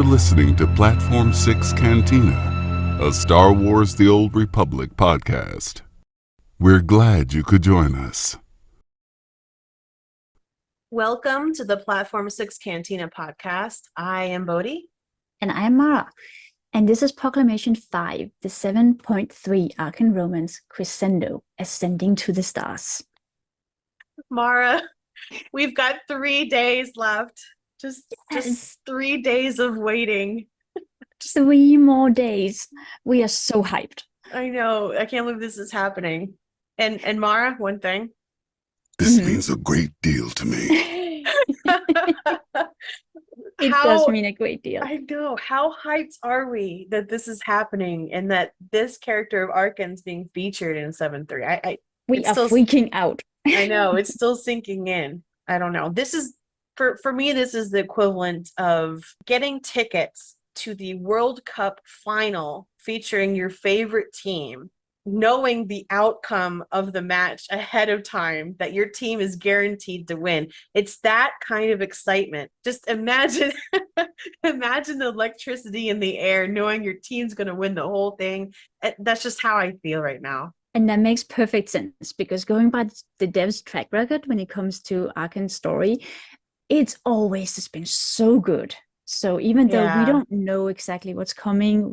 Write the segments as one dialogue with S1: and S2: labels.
S1: You're listening to Platform 6 Cantina, a Star Wars The Old Republic podcast. We're glad you could join us.
S2: Welcome to the Platform 6 Cantina podcast. I am Bodhi.
S3: And I am Mara. And this is Proclamation 5, the 7.3 Arcann romance, Crescendo, Ascending to the Stars.
S2: Mara, we've got 3 days left. Just 3 days of waiting.
S3: 3 more days. We are so hyped.
S2: I know. I can't believe this is happening. And Mara, one thing.
S1: This means a great deal to me.
S3: It does mean a great deal.
S2: I know. How hyped are we that this is happening and that this character of Arcann's being featured in 7.3?
S3: We are freaking out.
S2: I know. It's still sinking in. I don't know. This is, for me, this is the equivalent of getting tickets to the World Cup final featuring your favorite team, knowing the outcome of the match ahead of time, that your team is guaranteed to win. It's that kind of excitement. Just imagine the electricity in the air, knowing your team's going to win the whole thing. That's just how I feel right now.
S3: And that makes perfect sense, because going by the dev's track record when it comes to Arcann's story, it's always just been so good. So even though we don't know exactly what's coming,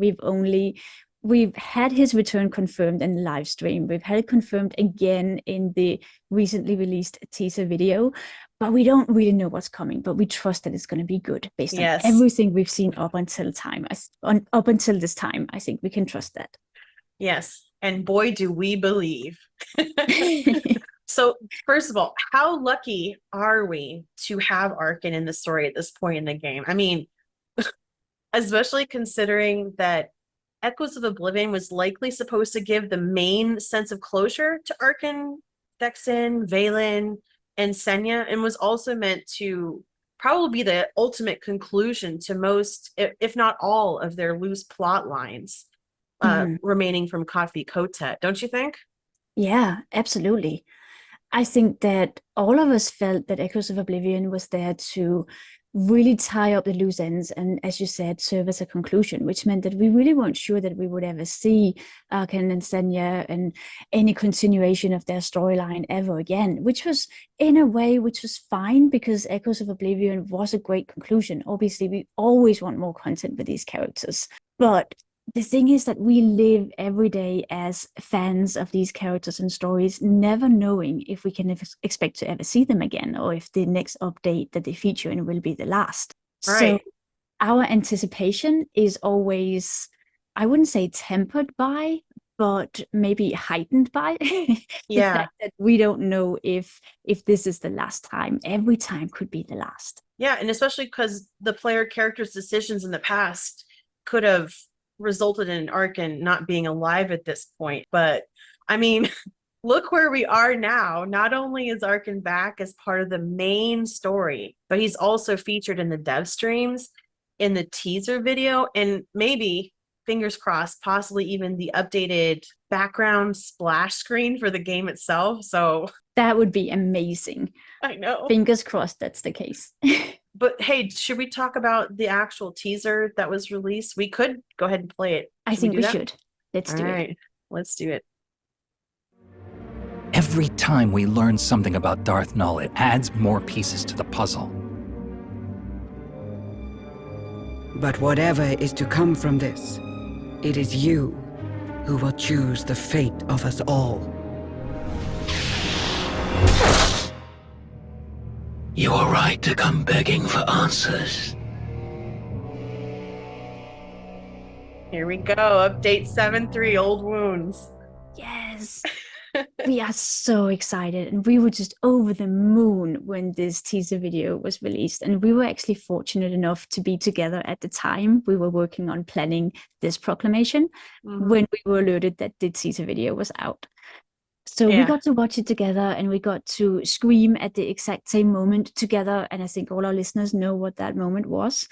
S3: we've had his return confirmed in the live stream. We've had it confirmed again in the recently released teaser video, but we don't really know what's coming. But we trust that it's going to be good based on everything we've seen up until this time. I think we can trust that.
S2: Yes, and boy, do we believe. So, first of all, how lucky are we to have Arcann in the story at this point in the game? I mean, especially considering that Echoes of Oblivion was likely supposed to give the main sense of closure to Arcann, Vexen, Valen, and Senya, and was also meant to probably be the ultimate conclusion to most, if not all, of their loose plot lines remaining from Coffee Kotet. Don't you think?
S3: Yeah, absolutely. I think that all of us felt that Echoes of Oblivion was there to really tie up the loose ends and, as you said, serve as a conclusion, which meant that we really weren't sure that we would ever see Arcann and Senya and any continuation of their storyline ever again, which was, in a way, which was fine, because Echoes of Oblivion was a great conclusion. Obviously, we always want more content with these characters, but the thing is that we live every day as fans of these characters and stories, never knowing if we can expect to ever see them again, or if the next update that they feature in will be the last.
S2: Right.
S3: So our anticipation is always, I wouldn't say tempered by, but maybe heightened by the fact that we don't know if this is the last time. Every time could be the last.
S2: Yeah, and especially because the player character's decisions in the past could have resulted in Arcann not being alive at this point. But I mean, look where we are now. Not only is Arcann back as part of the main story, but he's also featured in the dev streams, in the teaser video, and maybe, fingers crossed, possibly even the updated background splash screen for the game itself. So
S3: that would be amazing.
S2: I know.
S3: Fingers crossed that's the case.
S2: But hey, should we talk about the actual teaser that was released? We could go ahead and play it.
S3: I think we should. Let's do it.
S2: All right, let's do it.
S4: Every time we learn something about Darth Nul, it adds more pieces to the puzzle.
S5: But whatever is to come from this, it is you who will choose the fate of us all.
S6: You are right to come begging for answers.
S2: Here we go. Update 7.3, Old Wounds.
S3: Yes. We are so excited, and we were just over the moon when this teaser video was released, and we were actually fortunate enough to be together at the time we were working on planning this proclamation when we were alerted that the teaser video was out. So we got to watch it together, and we got to scream at the exact same moment together, and I think all our listeners know what that moment was.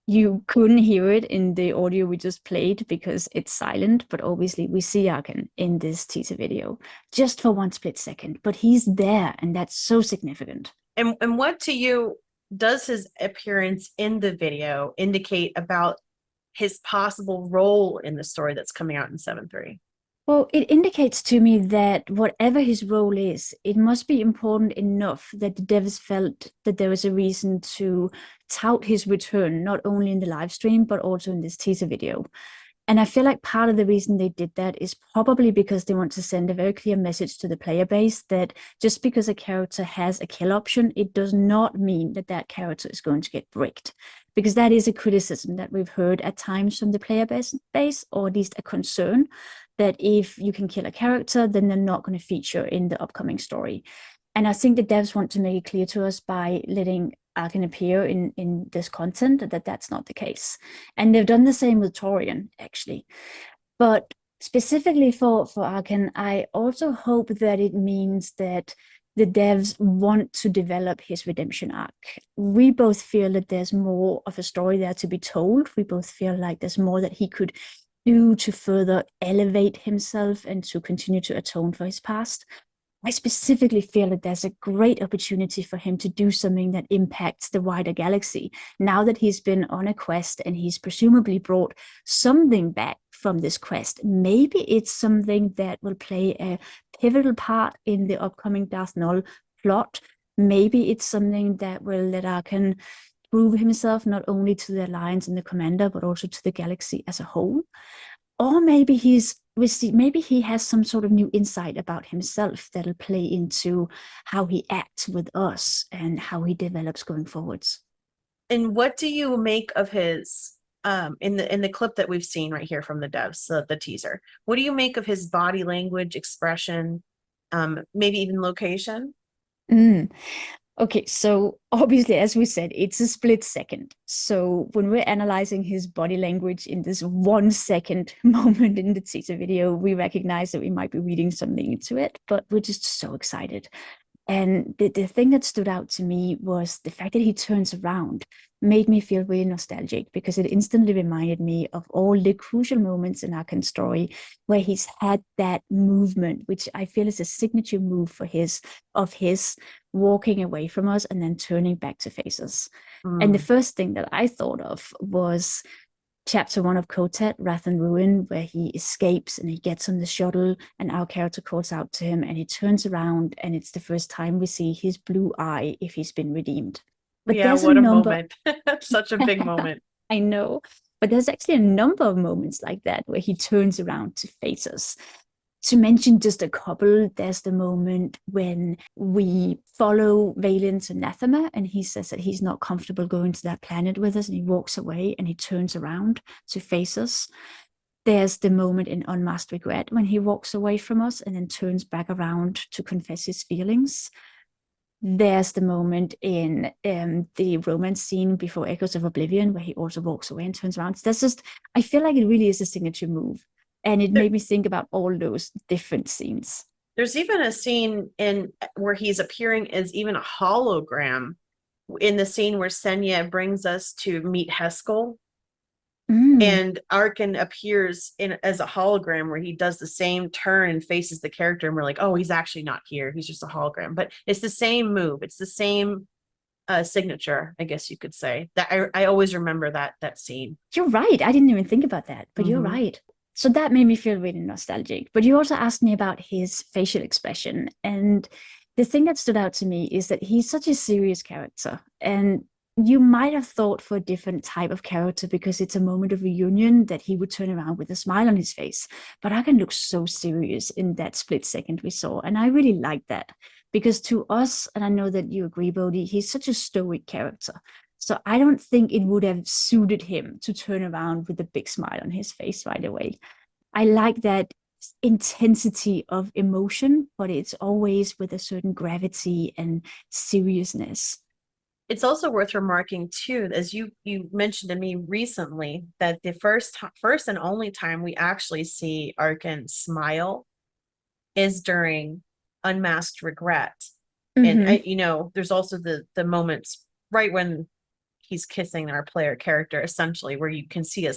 S3: You couldn't hear it in the audio we just played because it's silent, but obviously we see Arcann in this teaser video just for one split second, but he's there, and that's so significant.
S2: And what to you does his appearance in the video indicate about his possible role in the story that's coming out in 7.3?
S3: Well, it indicates to me that whatever his role is, it must be important enough that the devs felt that there was a reason to tout his return, not only in the live stream, but also in this teaser video. And I feel like part of the reason they did that is probably because they want to send a very clear message to the player base that just because a character has a kill option, it does not mean that that character is going to get bricked. Because that is a criticism that we've heard at times from the player base, or at least a concern that if you can kill a character, then they're not going to feature in the upcoming story. And I think the devs want to make it clear to us by letting Arcann appear in this content that that's not the case. And they've done the same with Torian, actually. But specifically for Arcann, I also hope that it means that the devs want to develop his redemption arc. We both feel that there's more of a story there to be told. We both feel like there's more that he could do to further elevate himself and to continue to atone for his past. I specifically feel that there's a great opportunity for him to do something that impacts the wider galaxy. Now that he's been on a quest and he's presumably brought something back from this quest, maybe it's something that will play a pivotal part in the upcoming Darth Nul plot. Maybe it's something that will let Arcann prove himself not only to the Alliance and the Commander, but also to the galaxy as a whole. Or maybe he has some sort of new insight about himself that'll play into how he acts with us and how he develops going forwards.
S2: And what do you make of his in the clip that we've seen right here from the devs, the teaser? What do you make of his body language, expression, maybe even location?
S3: Okay, so obviously, as we said, it's a split second. So when we're analyzing his body language in this 1 second moment in the teaser video, we recognize that we might be reading something into it, but we're just so excited. And the thing that stood out to me was the fact that he turns around made me feel really nostalgic because it instantly reminded me of all the crucial moments in Arkann's story where he's had that movement, which I feel is a signature move for his walking away from us and then turning back to face us. And the first thing that I thought of was Chapter 1 of Kotet, Wrath and Ruin, where he escapes and he gets on the shuttle and our character calls out to him and he turns around and it's the first time we see his blue eye if he's been redeemed. But
S2: yeah,
S3: there's
S2: what a
S3: number...
S2: moment. Such a big moment.
S3: I know. But there's actually a number of moments like that where he turns around to face us. To mention just a couple, there's the moment when we follow Valen to Nathema and he says that he's not comfortable going to that planet with us and he walks away and he turns around to face us. There's the moment in Unmasked Regret when he walks away from us and then turns back around to confess his feelings. There's the moment in the romance scene before Echoes of Oblivion where he also walks away and turns around. That's just, I feel like it really is a signature move. And it made me think about all those different scenes.
S2: There's even a scene in where he's appearing as even a hologram in the scene where Senya brings us to meet Heskel. And Arcann appears as a hologram where he does the same turn and faces the character and we're like, oh, he's actually not here. He's just a hologram. But it's the same move. It's the same signature, I guess you could say. That I always remember that scene.
S3: You're right. I didn't even think about that, but you're right. So that made me feel really nostalgic. But you also asked me about his facial expression. And the thing that stood out to me is that he's such a serious character. And you might have thought for a different type of character because it's a moment of reunion that he would turn around with a smile on his face. But Arcann looks so serious in that split second we saw. And I really like that because to us, and I know that you agree, Bodhi, he's such a stoic character. So I don't think it would have suited him to turn around with a big smile on his face right away. I like that intensity of emotion, but it's always with a certain gravity and seriousness.
S2: It's also worth remarking too, as you mentioned to me recently, that the first and only time we actually see Arcann smile is during Unmasked Regret. And there's also the moments right when he's kissing our player character, essentially, where you can see a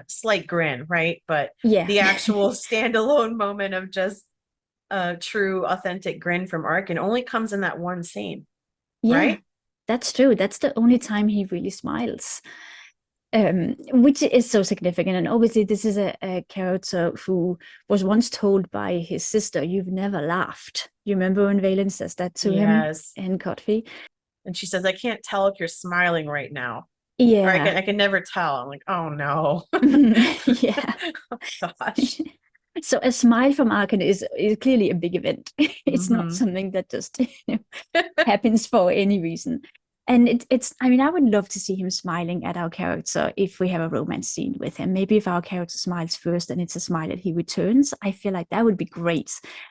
S2: slight grin, right? But the actual standalone moment of just a true, authentic grin from Arcann only comes in that one scene, right?
S3: That's true. That's the only time he really smiles, which is so significant. And obviously, this is a character who was once told by his sister, "You've never laughed." You remember when Valen says that to him in Codfee?
S2: And she says, "I can't tell if you're smiling right now."
S3: Yeah.
S2: Or I can never tell. I'm like, oh no.
S3: Yeah.
S2: Oh, gosh.
S3: So a smile from Arcann is clearly a big event. It's not
S2: Mhm.
S3: something that just happens for any reason. And it's, I mean, I would love to see him smiling at our character if we have a romance scene with him. Maybe if our character smiles first and it's a smile that he returns, I feel like that would be great.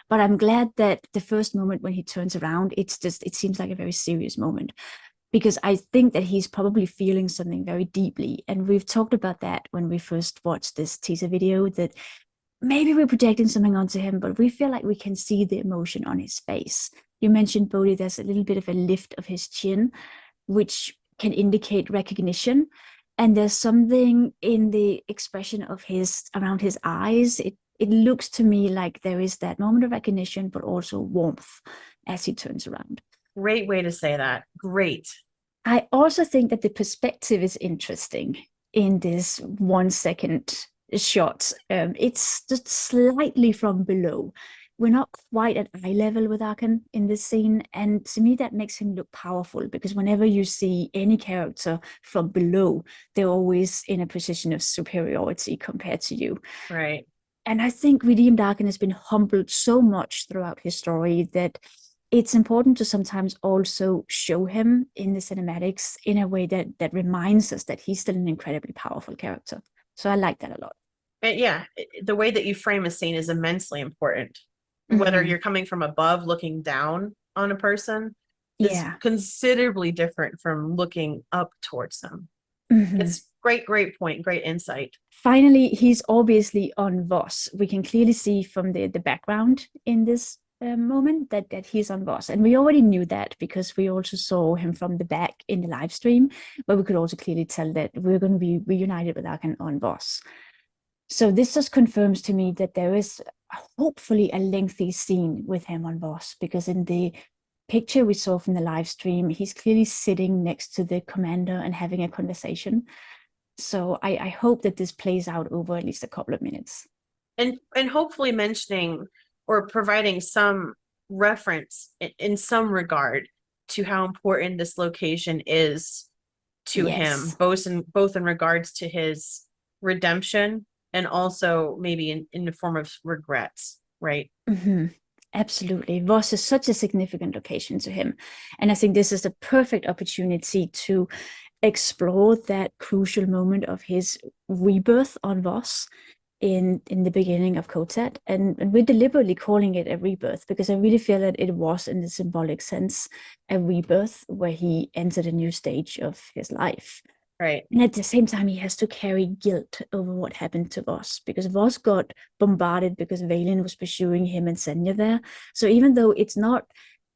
S3: But I'm glad that the first moment when he turns around, it seems like a very serious moment, because I think that he's probably feeling something very deeply. And we've talked about that when we first watched this teaser video, that maybe we're projecting something onto him, but we feel like we can see the emotion on his face. You mentioned, Bodhi, there's a little bit of a lift of his chin, which can indicate recognition. And there's something in the expression of around his eyes. It looks to me like there is that moment of recognition, but also warmth as he turns around.
S2: Great way to say that. Great.
S3: I also think that the perspective is interesting in this 1 second shot. It's just slightly from below. We're not quite at eye level with Arcann in this scene, and to me that makes him look powerful, because whenever you see any character from below, they're always in a position of superiority compared to you.
S2: Right.
S3: And I think Redeemed Arcann has been humbled so much throughout his story that it's important to sometimes also show him in the cinematics in a way that reminds us that he's still an incredibly powerful character. So I like that a lot.
S2: And yeah, the way that you frame a scene is immensely important. Whether you're coming from above looking down on a person is considerably different from looking up towards them. It's great point, great insight.
S3: Finally, he's obviously on Voss. We can clearly see from the background in this moment that he's on Voss. And we already knew that because we also saw him from the back in the live stream, but we could also clearly tell that we're going to be reunited with Arcann on Voss. So this just confirms to me that there is hopefully a lengthy scene with him on Voss, because in the picture we saw from the live stream, he's clearly sitting next to the commander and having a conversation. So I hope that this plays out over at least a couple of minutes.
S2: And hopefully mentioning or providing some reference in some regard to how important this location is to him, both in regards to his redemption and also maybe in the form of regrets, right?
S3: Absolutely. Voss is such a significant location to him. And I think this is the perfect opportunity to explore that crucial moment of his rebirth on Voss in the beginning of Kotat. And we're deliberately calling it a rebirth because I really feel that it was, in the symbolic sense, a rebirth where he entered a new stage of his life.
S2: Right.
S3: And at the same time, he has to carry guilt over what happened to Voss, because Voss got bombarded because Valen was pursuing him and Senya there. So even though it's not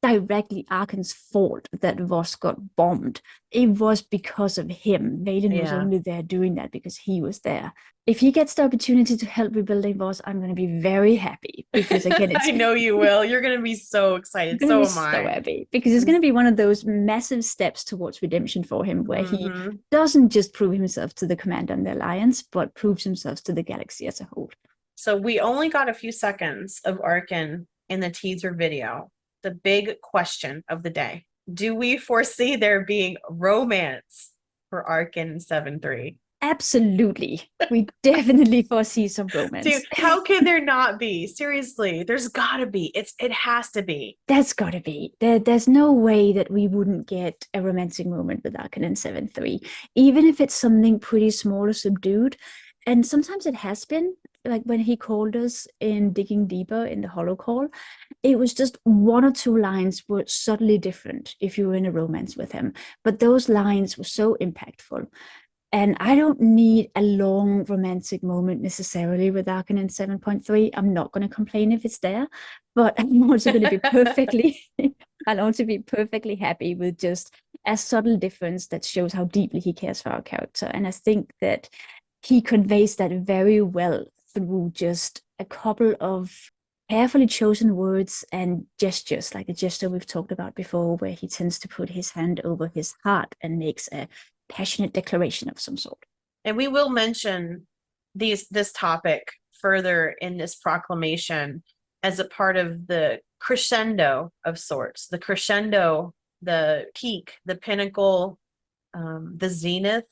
S3: directly Arkann's fault that Voss got bombed, it was because of him. Valen was only there doing that because he was there. If he gets the opportunity to help rebuilding Voss, I'm going to be very happy, because again, it's
S2: I know you will. You're going to be so excited. So am I.
S3: So happy, because it's going to be one of those massive steps towards redemption for him, where he doesn't just prove himself to the commander and the alliance, but proves himself to the galaxy as a whole.
S2: So we only got a few seconds of Arcann in the teaser video. The big question of the day: do we foresee there being romance for Arcann 7-3?
S3: Absolutely. We definitely foresee some romance.
S2: Dude, how can there not be? Seriously, there's gotta be. It has to be.
S3: There's gotta be. There's no way that we wouldn't get a romantic moment with Arcann in 7-3, even if it's something pretty small or subdued. And sometimes it has been, like when he called us in Digging Deeper in the Hollow Call, it was just one or two lines were subtly different if you were in a romance with him. But those lines were so impactful. And I don't need a long romantic moment necessarily with Arcann in 7.3. I'm not going to complain if it's there, but I'm also going to be I'll also be perfectly happy with just a subtle difference that shows how deeply he cares for our character. And I think that he conveys that very well through just a couple of carefully chosen words and gestures, like the gesture we've talked about before, where he tends to put his hand over his heart and makes a passionate declaration of some sort.
S2: And we will mention this topic further in this proclamation as a part of the crescendo of sorts. The crescendo, the peak, the pinnacle, the zenith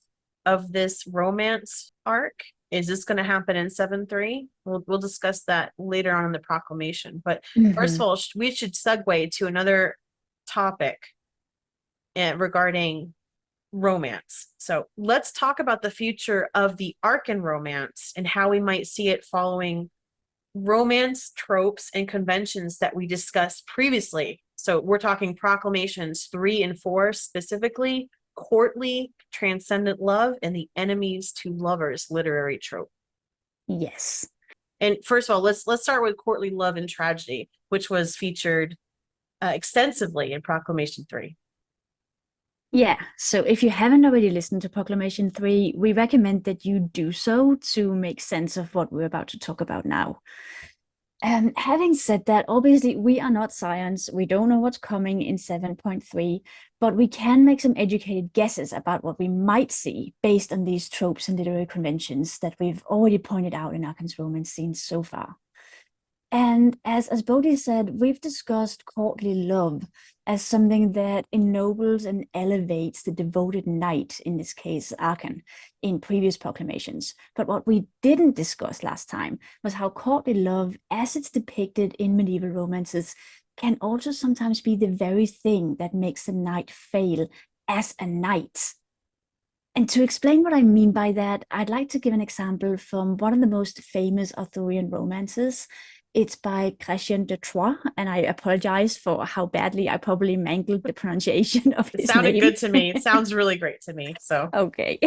S2: of this romance arc. Is this going to happen in 7-3? We'll discuss that later on in the proclamation. But first of all, we should segue to another topic regarding romance. So let's talk about the future of the Arcann romance and how we might see it following romance tropes and conventions that we discussed previously. So we're talking proclamations 3 and 4 specifically, courtly, transcendent love, and the enemies to lovers literary trope.
S3: Yes.
S2: And first of all, let's start with courtly love and tragedy, which was featured extensively in Proclamation 3.
S3: Yeah, so if you haven't already listened to Proclamation 3, we recommend that you do so to make sense of what we're about to talk about now. Having said that, obviously we are not science. We don't know what's coming in 7.3, but we can make some educated guesses about what we might see based on these tropes and literary conventions that we've already pointed out in Arkann's romance scenes so far. And as Bodhi said, we've discussed courtly love as something that ennobles and elevates the devoted knight, in this case Arcann, in previous proclamations. But what we didn't discuss last time was how courtly love, as it's depicted in medieval romances, can also sometimes be the very thing that makes the knight fail as a knight. And to explain what I mean by that, I'd like to give an example from one of the most famous Arthurian romances. It's by Chrétien de Troyes, and I apologize for how badly I probably mangled the pronunciation of his name. It
S2: sounded good to me. It sounds really great to me. So
S3: okay.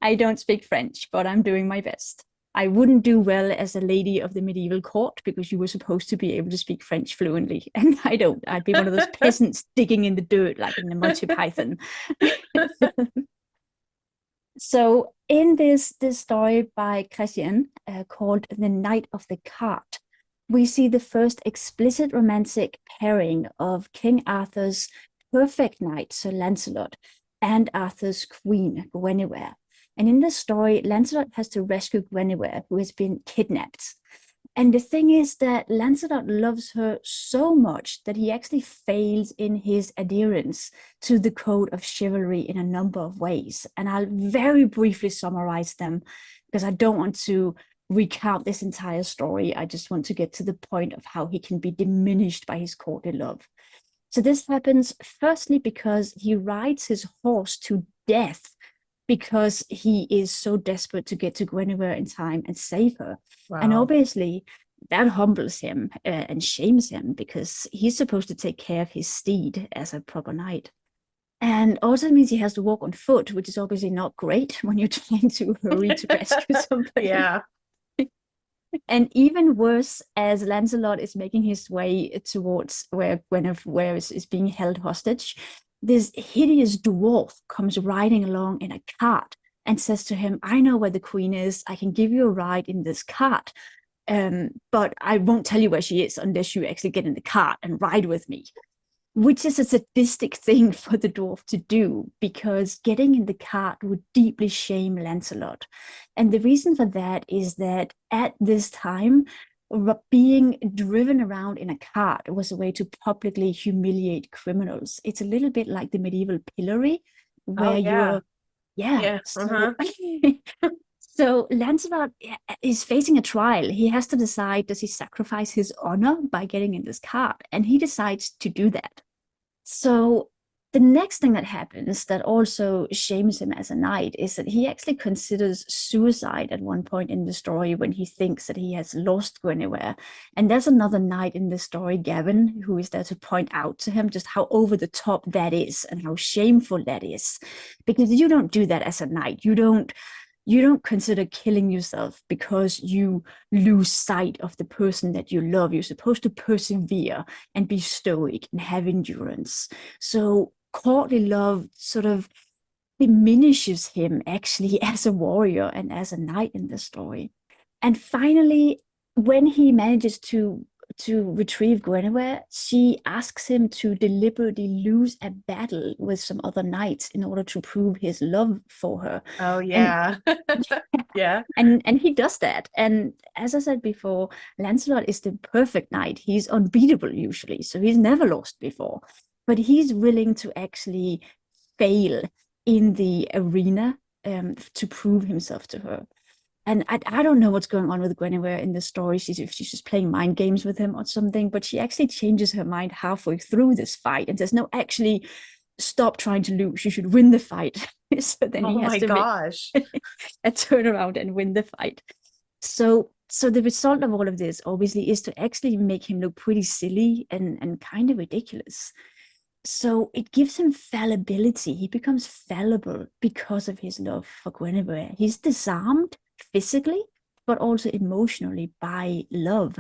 S3: I don't speak French, but I'm doing my best. I wouldn't do well as a lady of the medieval court because you were supposed to be able to speak French fluently, and I don't. I'd be one of those peasants digging in the dirt like in the Monty Python. So in this story by Chrétien called The Knight of the Cart, we see the first explicit romantic pairing of King Arthur's perfect knight, Sir Lancelot, and Arthur's queen, Guinevere. And in this story, Lancelot has to rescue Guinevere, who has been kidnapped. And the thing is that Lancelot loves her so much that he actually fails in his adherence to the code of chivalry in a number of ways. And I'll very briefly summarize them because I don't want to recount this entire story. I just want to get to the point of how he can be diminished by his courtly love. So this happens firstly because he rides his horse to death because he is so desperate to get to Guinevere in time and save her. Wow. And obviously that humbles him and shames him because he's supposed to take care of his steed as a proper knight. And also means he has to walk on foot, which is obviously not great when you're trying to hurry to rescue somebody.
S2: Yeah.
S3: And even worse, as Lancelot is making his way towards where Guinevere is being held hostage, this hideous dwarf comes riding along in a cart and says to him, I know where the queen is. I can give you a ride in this cart, but I won't tell you where she is unless you actually get in the cart and ride with me. Which is a sadistic thing for the dwarf to do, because getting in the cart would deeply shame Lancelot. And the reason for that is that at this time, being driven around in a cart was a way to publicly humiliate criminals. It's a little bit like the medieval pillory, where So Lancelot is facing a trial. He has to decide, does he sacrifice his honor by getting in this cart? And he decides to do that. So the next thing that happens that also shames him as a knight is that he actually considers suicide at one point in the story when he thinks that he has lost Guinevere. And there's another knight in the story, Gavin, who is there to point out to him just how over the top that is and how shameful that is. Because you don't do that as a knight. You don't consider killing yourself because you lose sight of the person that you love. You're supposed to persevere and be stoic and have endurance. So courtly love sort of diminishes him actually as a warrior and as a knight in the story. And finally, when he manages to to retrieve Guinevere, she asks him to deliberately lose a battle with some other knights in order to prove his love for her.
S2: Oh yeah. Yeah.
S3: And he does that. And as I said before, Lancelot is the perfect knight. He's unbeatable usually, so he's never lost before. But he's willing to actually fail in the arena to prove himself to her. And I don't know what's going on with Guinevere in the story. If she's just playing mind games with him or something, but she actually changes her mind halfway through this fight and says, no, actually, stop trying to lose. You should win the fight. So then he has to
S2: gosh.
S3: make a turnaround and win the fight. So the result of all of this, obviously, is to actually make him look pretty silly and kind of ridiculous. So it gives him fallibility. He becomes fallible because of his love for Guinevere. He's disarmed physically, but also emotionally by love.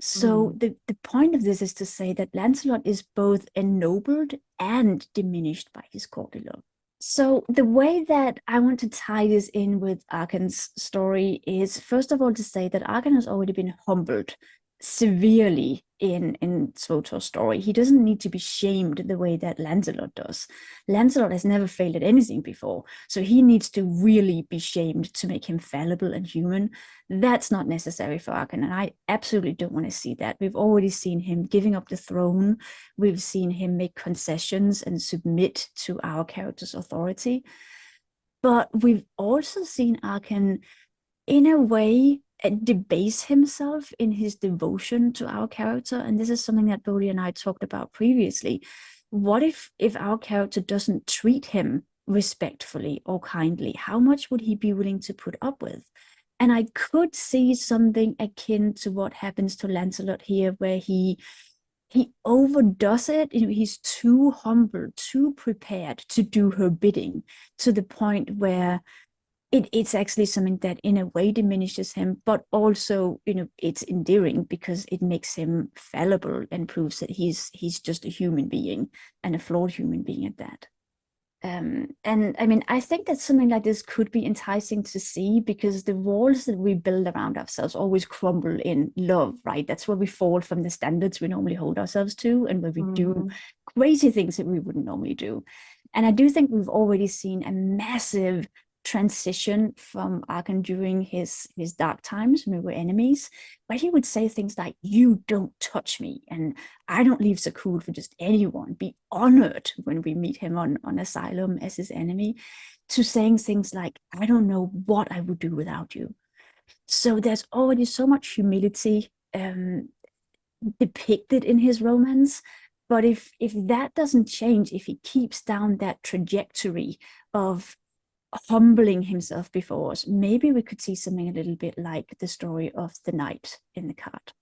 S3: So the point of this is to say that Lancelot is both ennobled and diminished by his courtly love. So the way that I want to tie this in with Arcann's story is, first of all, to say that Arcann has already been humbled severely in SWTOR's story. He doesn't need to be shamed the way that Lancelot does. Lancelot has never failed at anything before, so he needs to really be shamed to make him fallible and human. That's not necessary for Arcann, and I absolutely don't want to see that. We've already seen him giving up the throne. We've seen him make concessions and submit to our character's authority. But we've also seen Arcann, in a way, debase himself in his devotion to our character. And this is something that Bodhi and I talked about previously. What if our character doesn't treat him respectfully or kindly? How much would he be willing to put up with? And I could see something akin to what happens to Lancelot here, where he overdoes it. He's too humble, too prepared to do her bidding, to the point where it's actually something that in a way diminishes him, but also, it's endearing because it makes him fallible and proves that he's just a human being, and a flawed human being at that. And I mean, I think that something like this could be enticing to see, because the walls that we build around ourselves always crumble in love, right? That's where we fall from the standards we normally hold ourselves to, and where we do crazy things that we wouldn't normally do. And I do think we've already seen a massive transition from Arcann during his dark times when we were enemies, where he would say things like, "You don't touch me," and "I don't leave so cool for just anyone," be honored when we meet him on Asylum as his enemy, to saying things like, "I don't know what I would do without you." So there's already so much humility depicted in his romance. But if that doesn't change, if he keeps down that trajectory of humbling himself before us, maybe we could see something a little bit like the story of the knight in the card.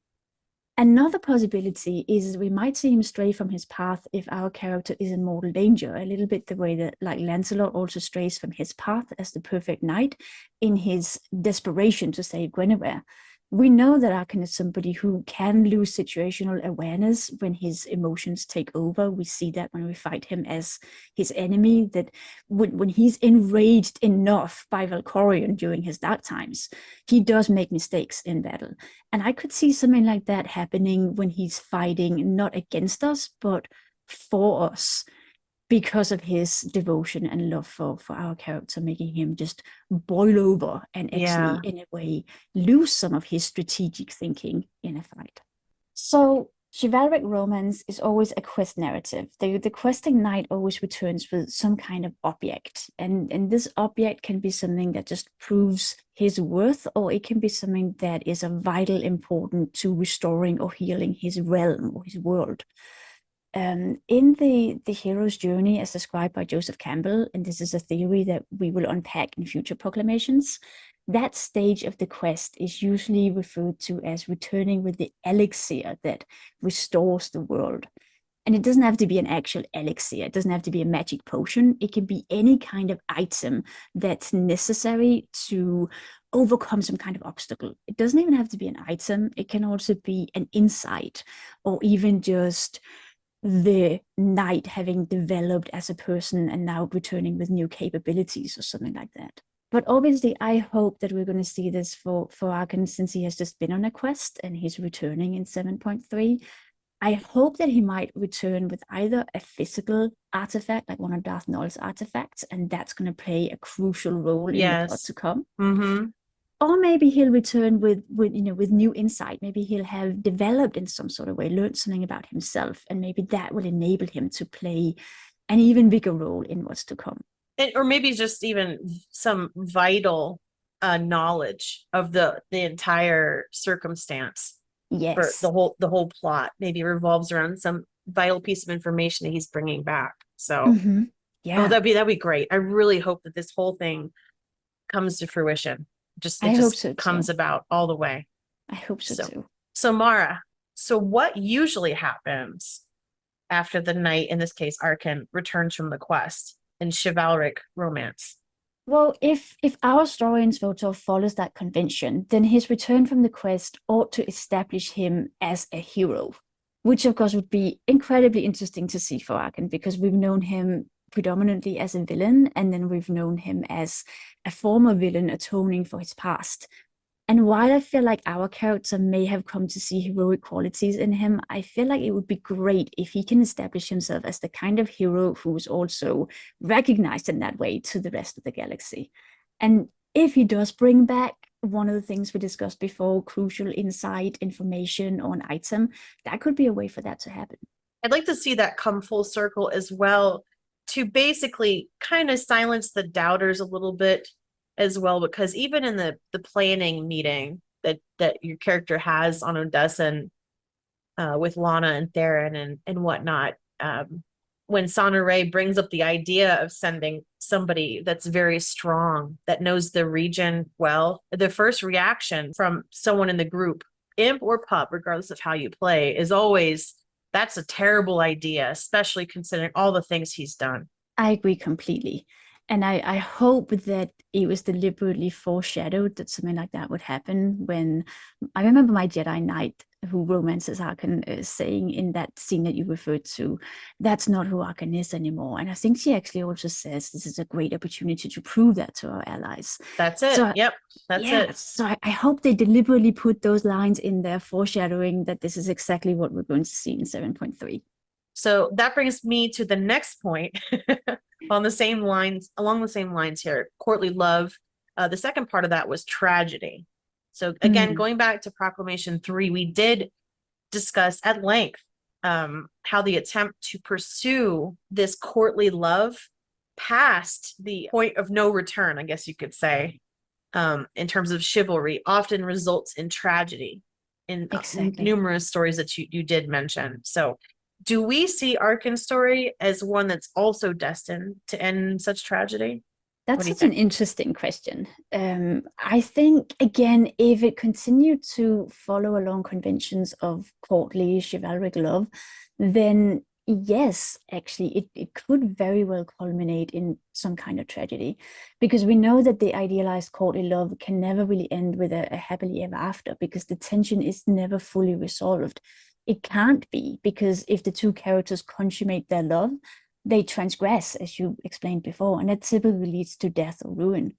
S3: Another possibility is we might see him stray from his path if our character is in mortal danger, a little bit the way that, like, Lancelot also strays from his path as the perfect knight in his desperation to save Guinevere. We know that Arcann is somebody who can lose situational awareness when his emotions take over. We see that when we fight him as his enemy, that when he's enraged enough by Valkorion during his dark times, he does make mistakes in battle. And I could see something like that happening when he's fighting not against us, but for us, because of his devotion and love for our character, making him just boil over and actually, in a way, lose some of his strategic thinking in a fight. So chivalric romance is always a quest narrative. The questing knight always returns with some kind of object, and this object can be something that just proves his worth, or it can be something that is of vital importance to restoring or healing his realm or his world. In the hero's journey as described by Joseph Campbell, and this is a theory that we will unpack in future proclamations, that stage of the quest is usually referred to as returning with the elixir that restores the world. And it doesn't have to be an actual elixir. It doesn't have to be a magic potion. It can be any kind of item that's necessary to overcome some kind of obstacle. It doesn't even have to be an item. It can also be an insight, or even just the knight having developed as a person and now returning with new capabilities or something like that. But obviously, I hope that we're going to see this for Arcann, since he has just been on a quest and he's returning in 7.3. I hope that he might return with either a physical artifact, like one of Darth Nul's artifacts, and that's going to play a crucial role in the plot to come.
S2: Mm-hmm.
S3: Or maybe he'll return with new insight. Maybe he'll have developed in some sort of way, learned something about himself, and maybe that will enable him to play an even bigger role in what's to come.
S2: Or maybe just even some vital knowledge of the entire circumstance.
S3: Yes.
S2: For the whole plot maybe revolves around some vital piece of information that he's bringing back. So
S3: yeah,
S2: that'd be great. I really hope that this whole thing comes to fruition.
S3: I hope so
S2: comes
S3: too.
S2: about all the way.
S3: I hope so too.
S2: So Mara, so what usually happens after the knight, in this case Arcann, returns from the quest in chivalric romance?
S3: Well, if our story in SWTOR follows that convention, then his return from the quest ought to establish him as a hero, which of course would be incredibly interesting to see for Arcann, because we've known him predominantly as a villain, and then we've known him as a former villain atoning for his past. And while I feel like our character may have come to see heroic qualities in him, I feel like it would be great if he can establish himself as the kind of hero who's also recognized in that way to the rest of the galaxy. And if he does bring back one of the things we discussed before, crucial insight, information on item, that could be a way for that to happen.
S2: I'd like to see that come full circle as well, to basically kind of silence the doubters a little bit as well, because even in the planning meeting that your character has on Odessa with Lana and Theron and whatnot, when Sonoray brings up the idea of sending somebody that's very strong, that knows the region well, the first reaction from someone in the group, imp or pup, regardless of how you play, is always, that's a terrible idea, especially considering all the things he's done.
S3: I agree completely. And I hope that it was deliberately foreshadowed that something like that would happen. When I remember my Jedi Knight who romances Arcann saying in that scene that you referred to, that's not who Arcann is anymore. And I think she actually also says this is a great opportunity to prove that to our allies.
S2: That's it.
S3: So,
S2: yep. That's it.
S3: So I hope they deliberately put those lines in there, foreshadowing that this is exactly what we're going to see in 7.3.
S2: So that brings me to the next point along the same lines here. Courtly love. The second part of that was tragedy. So again, going back to Proclamation 3, we did discuss at length how the attempt to pursue this courtly love past the point of no return, I guess you could say, in terms of chivalry, often results in tragedy in numerous stories that you did mention. So do we see Arcann's story as one that's also destined to end in such tragedy?
S3: That's such an interesting question. I think, again, if it continued to follow along conventions of courtly chivalric love, then yes, actually, it could very well culminate in some kind of tragedy, because we know that the idealized courtly love can never really end with a happily ever after, because the tension is never fully resolved. It can't be, because if the two characters consummate their love, they transgress, as you explained before, and that typically leads to death or ruin.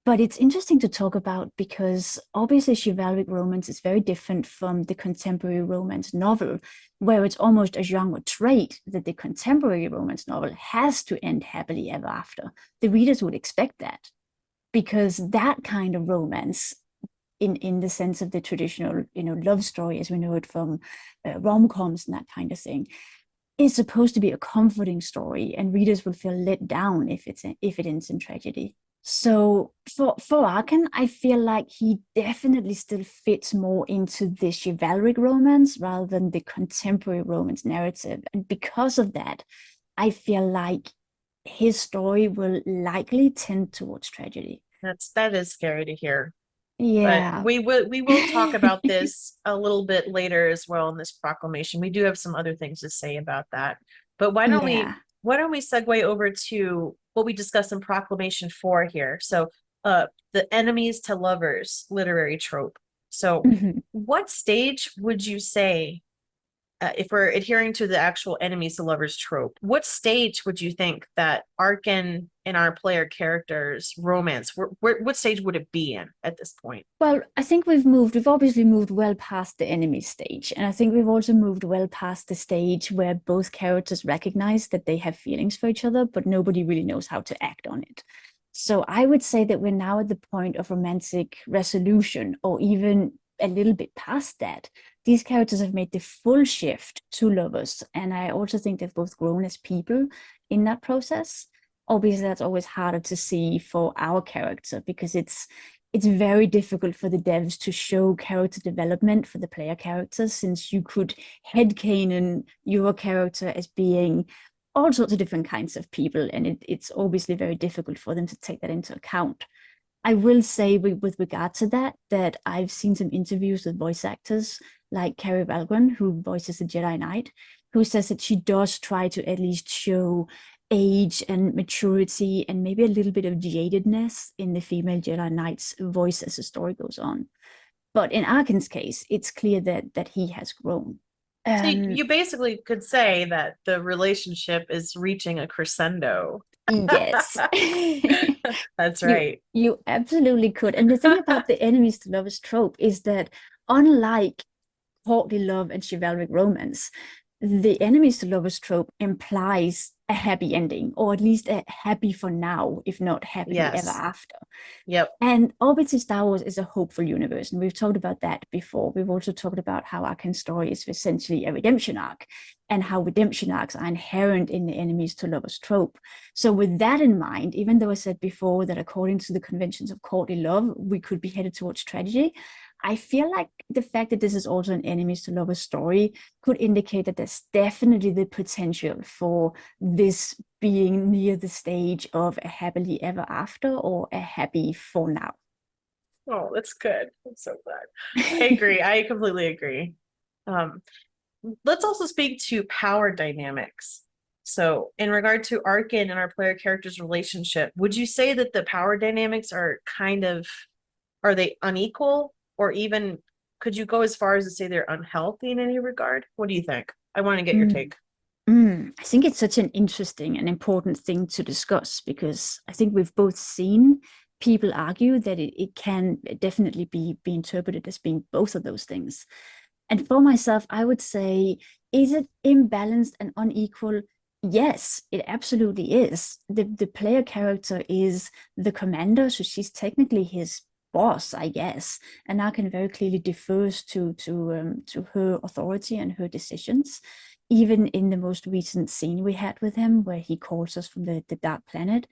S3: But it's interesting to talk about, because obviously chivalric romance is very different from the contemporary romance novel, where it's almost a genre trait that the contemporary romance novel has to end happily ever after. The readers would expect that, because that kind of romance, in the sense of the traditional, love story as we know it from rom-coms and that kind of thing, is supposed to be a comforting story, and readers will feel let down if it ends in tragedy. So for Arcann, I feel like he definitely still fits more into the chivalric romance rather than the contemporary romance narrative, and because of that, I feel like his story will likely tend towards tragedy.
S2: That is scary to hear.
S3: Yeah,
S2: but we will talk about this a little bit later as well in this proclamation. We do have some other things to say about that, but why don't we segue over to what we discussed in Proclamation 4 here? So the enemies to lovers literary trope. So what stage would you say if we're adhering to the actual enemies to lovers trope, what stage would you think that Arcann and our player characters romance, what stage would it be in at this point?
S3: Well, I think we've obviously moved well past the enemy stage. And I think we've also moved well past the stage where both characters recognize that they have feelings for each other, but nobody really knows how to act on it. So I would say that we're now at the point of romantic resolution, or even a little bit past that. These characters have made the full shift to lovers. And I also think they've both grown as people in that process. Obviously, that's always harder to see for our character, because it's very difficult for the devs to show character development for the player characters, since you could headcanon your character as being all sorts of different kinds of people, and it's obviously very difficult for them to take that into account. I will say with regard to that I've seen some interviews with voice actors like Carrie Valgren, who voices the Jedi Knight, who says that she does try to at least show age and maturity and maybe a little bit of jadedness in the female Jedi Knight's voice as the story goes on. But in Arcann's case, it's clear that he has grown.
S2: So you basically could say that the relationship is reaching a crescendo.
S3: Yes.
S2: That's right.
S3: You absolutely could. And the thing about the enemies to lovers trope is that, unlike courtly love and chivalric romance, the enemies to lovers trope implies a happy ending, or at least a happy for now, if not happily ever after.
S2: Yep.
S3: And obviously Star Wars is a hopeful universe, and we've talked about that before. We've also talked about how Arcann's story is essentially a redemption arc, and how redemption arcs are inherent in the enemies to lovers trope. So with that in mind, even though I said before that according to the conventions of courtly love, we could be headed towards tragedy, I feel like the fact that this is also an enemies to lovers story could indicate that there's definitely the potential for this being near the stage of a happily ever after, or a happy for now.
S2: Oh, that's good. I'm so glad. I agree. I completely agree. Let's also speak to power dynamics. So in regard to Arcann and our player characters' relationship, would you say that the power dynamics are are they unequal? Or even, could you go as far as to say they're unhealthy in any regard? What do you think? I want to get your take.
S3: I think it's such an interesting and important thing to discuss, because I think we've both seen people argue that it can definitely be interpreted as being both of those things. And for myself, I would say, is it imbalanced and unequal? Yes, it absolutely is. The player character is the commander, so she's technically his boss, I guess, and Arcann very clearly defers to her authority and her decisions. Even in the most recent scene we had with him, where he calls us from the dark planet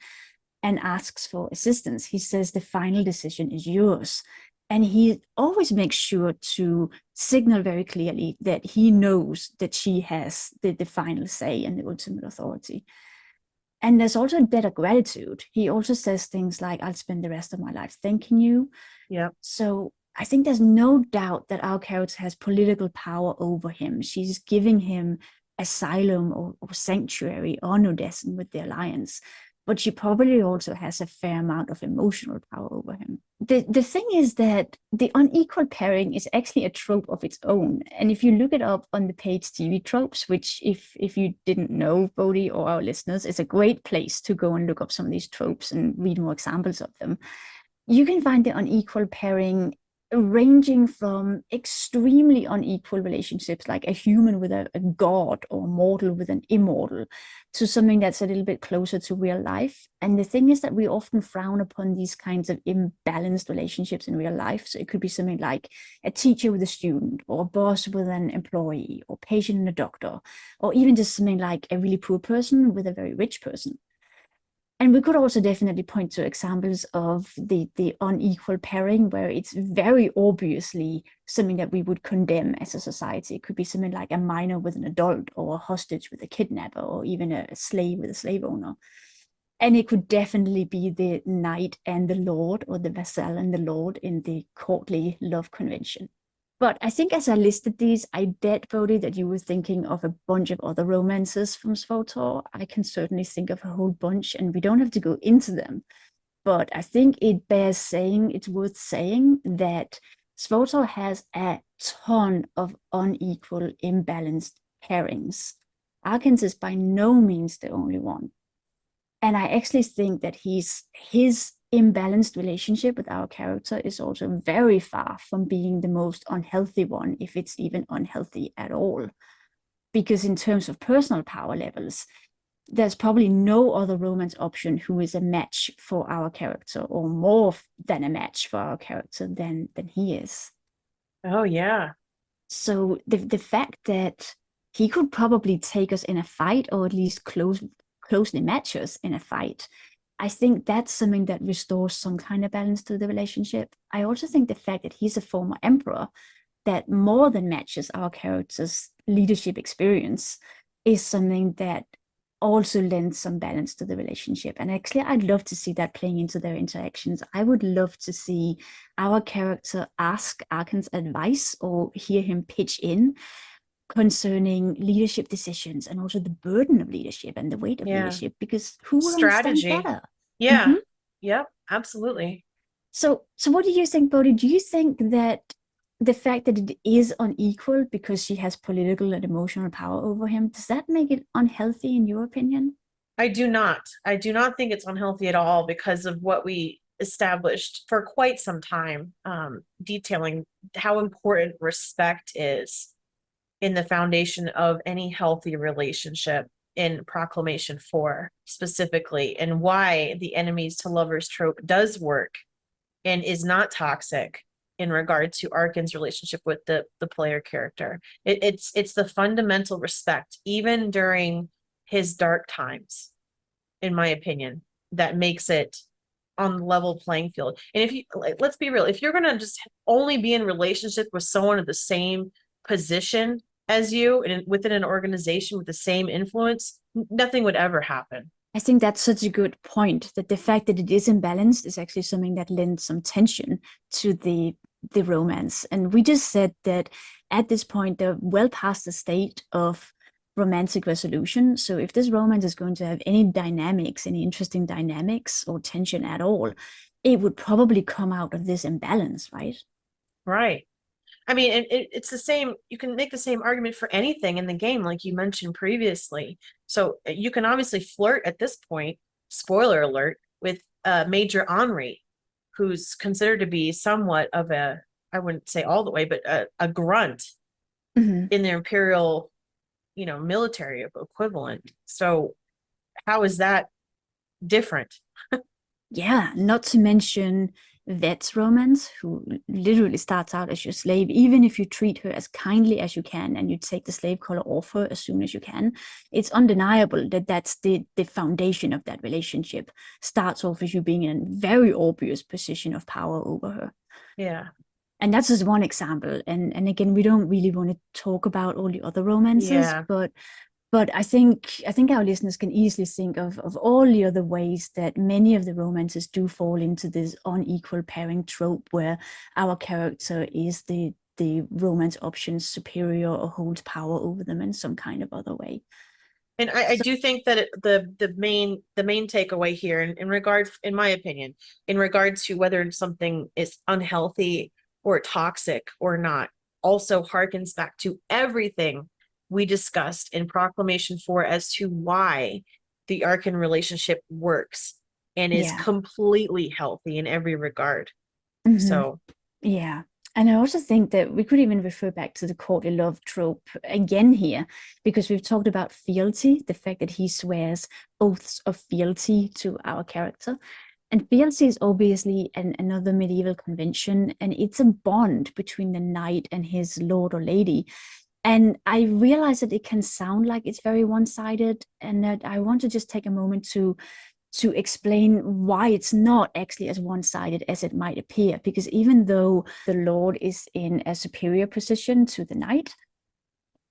S3: and asks for assistance, he says the final decision is yours. And he always makes sure to signal very clearly that he knows that she has the final say and the ultimate authority. And there's also a debt of gratitude. He also says things like, I'll spend the rest of my life thanking you.
S2: Yeah.
S3: So I think there's no doubt that our character has political power over him. She's giving him asylum or sanctuary or nodescent with the Alliance. But she probably also has a fair amount of emotional power over him. The thing is that the unequal pairing is actually a trope of its own. And if you look it up on the page TV tropes, which if you didn't know, Bodhi or our listeners, it's a great place to go and look up some of these tropes and read more examples of them. You can find the unequal pairing ranging from extremely unequal relationships, like a human with a god, or a mortal with an immortal, to something that's a little bit closer to real life. And the thing is that we often frown upon these kinds of imbalanced relationships in real life. So it could be something like a teacher with a student, or a boss with an employee, or patient and a doctor, or even just something like a really poor person with a very rich person. And we could also definitely point to examples of the unequal pairing where it's very obviously something that we would condemn as a society. It could be something like a minor with an adult, or a hostage with a kidnapper, or even a slave with a slave owner. And it could definitely be the knight and the lord, or the vassal and the lord in the courtly love convention. But I think as I listed these, I bet, Bodhi, that you were thinking of a bunch of other romances from SWTOR. I can certainly think of a whole bunch, and we don't have to go into them. But I think it bears saying, it's worth saying, that SWTOR has a ton of unequal, imbalanced pairings. Arcann is by no means the only one. And I actually think that his imbalanced relationship with our character is also very far from being the most unhealthy one, if it's even unhealthy at all. Because in terms of personal power levels, there's probably no other romance option who is a match for our character, or more than a match for our character than he is.
S2: Oh yeah.
S3: So the fact that he could probably take us in a fight, or at least closely match us in a fight, I think that's something that restores some kind of balance to the relationship. I also think the fact that he's a former emperor that more than matches our character's leadership experience is something that also lends some balance to the relationship. And actually, I'd love to see that playing into their interactions. I would love to see our character ask Arcann's advice or hear him pitch in concerning leadership decisions, and also the burden of leadership and the weight of leadership, because who will
S2: Strategy.
S3: understand better?
S2: Yeah.
S3: Mm-hmm.
S2: Yep, absolutely.
S3: So what do you think, Bodhi? Do you think that the fact that it is unequal because she has political and emotional power over him, does that make it unhealthy in your opinion?
S2: I do not think it's unhealthy at all, because of what we established for quite some time, detailing how important respect is in the foundation of any healthy relationship, in Proclamation 4 specifically, and why the enemies to lovers trope does work and is not toxic in regard to Arcann's relationship with the player character. It's the fundamental respect, even during his dark times, in my opinion, that makes it on level playing field. And if you, let's be real, if you're going to just only be in relationship with someone of the same position as you and within an organization with the same influence, nothing would ever happen.
S3: I think that's such a good point, that the fact that it is imbalanced is actually something that lends some tension to the romance. And we just said that at this point, they're well past the state of romantic resolution. So if this romance is going to have any dynamics, any interesting dynamics or tension at all, it would probably come out of this imbalance, right?
S2: Right. I mean, it's the same. You can make the same argument for anything in the game, like you mentioned previously. So you can obviously flirt at this point, spoiler alert, with Major Henri, who's considered to be somewhat of a, I wouldn't say all the way, but a grunt in the Imperial, military equivalent. So how is that different?
S3: Yeah, not to mention Vet's romance, who literally starts out as your slave. Even if you treat her as kindly as you can and you take the slave collar off her as soon as you can, it's undeniable that that's the foundation of that relationship. Starts off as you being in a very obvious position of power over her.
S2: Yeah.
S3: And that's just one example. And again, we don't really want to talk about all the other romances, but I think our listeners can easily think of all the other ways that many of the romances do fall into this unequal pairing trope, where our character is the romance option's superior or holds power over them in some kind of other way.
S2: And I do think that the main takeaway here, in my opinion, in regard to whether something is unhealthy or toxic or not, also harkens back to everything we discussed in Proclamation 4 as to why the Arcann relationship works and is completely healthy in every regard. So
S3: yeah. And I also think that we could even refer back to the courtly love trope again here, because we've talked about fealty, the fact that he swears oaths of fealty to our character. And fealty is obviously another medieval convention, and it's a bond between the knight and his lord or lady. And I realize that it can sound like it's very one-sided, and that I want to just take a moment to explain why it's not actually as one-sided as it might appear. Because even though the lord is in a superior position to the knight,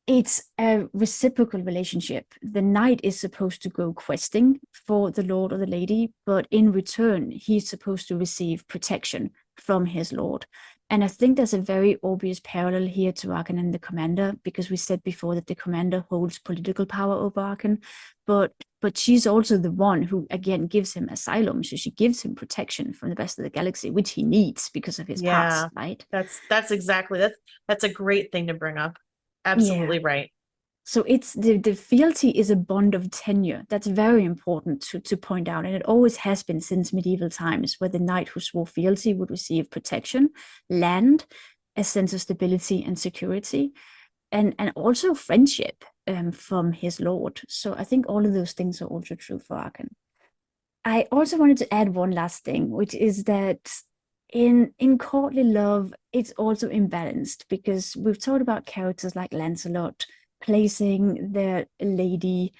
S3: it's a reciprocal relationship. The knight is supposed to go questing for the lord or the lady, but in return, he's supposed to receive protection from his lord. And I think there's a very obvious parallel here to Arcann and the Commander, because we said before that the Commander holds political power over Arcann, but she's also the one who, again, gives him asylum. So she gives him protection from the rest of the galaxy, which he needs because of his past, right?
S2: That's exactly, that's a great thing to bring up. Absolutely right.
S3: So it's the fealty is a bond of tenure. That's very important to point out. And it always has been since medieval times, where the knight who swore fealty would receive protection, land, a sense of stability and security, and also friendship from his lord. So I think all of those things are also true for Arcann. I also wanted to add one last thing, which is that in courtly love, it's also imbalanced, because we've talked about characters like Lancelot placing their lady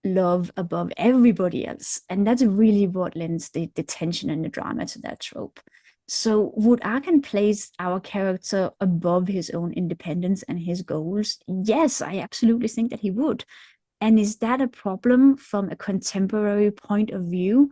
S3: love above everybody else, and that's really what lends the tension and the drama to that trope. So would Arcann place our character above his own independence and his goals? Yes, I absolutely think that he would. And is that a problem from a contemporary point of view?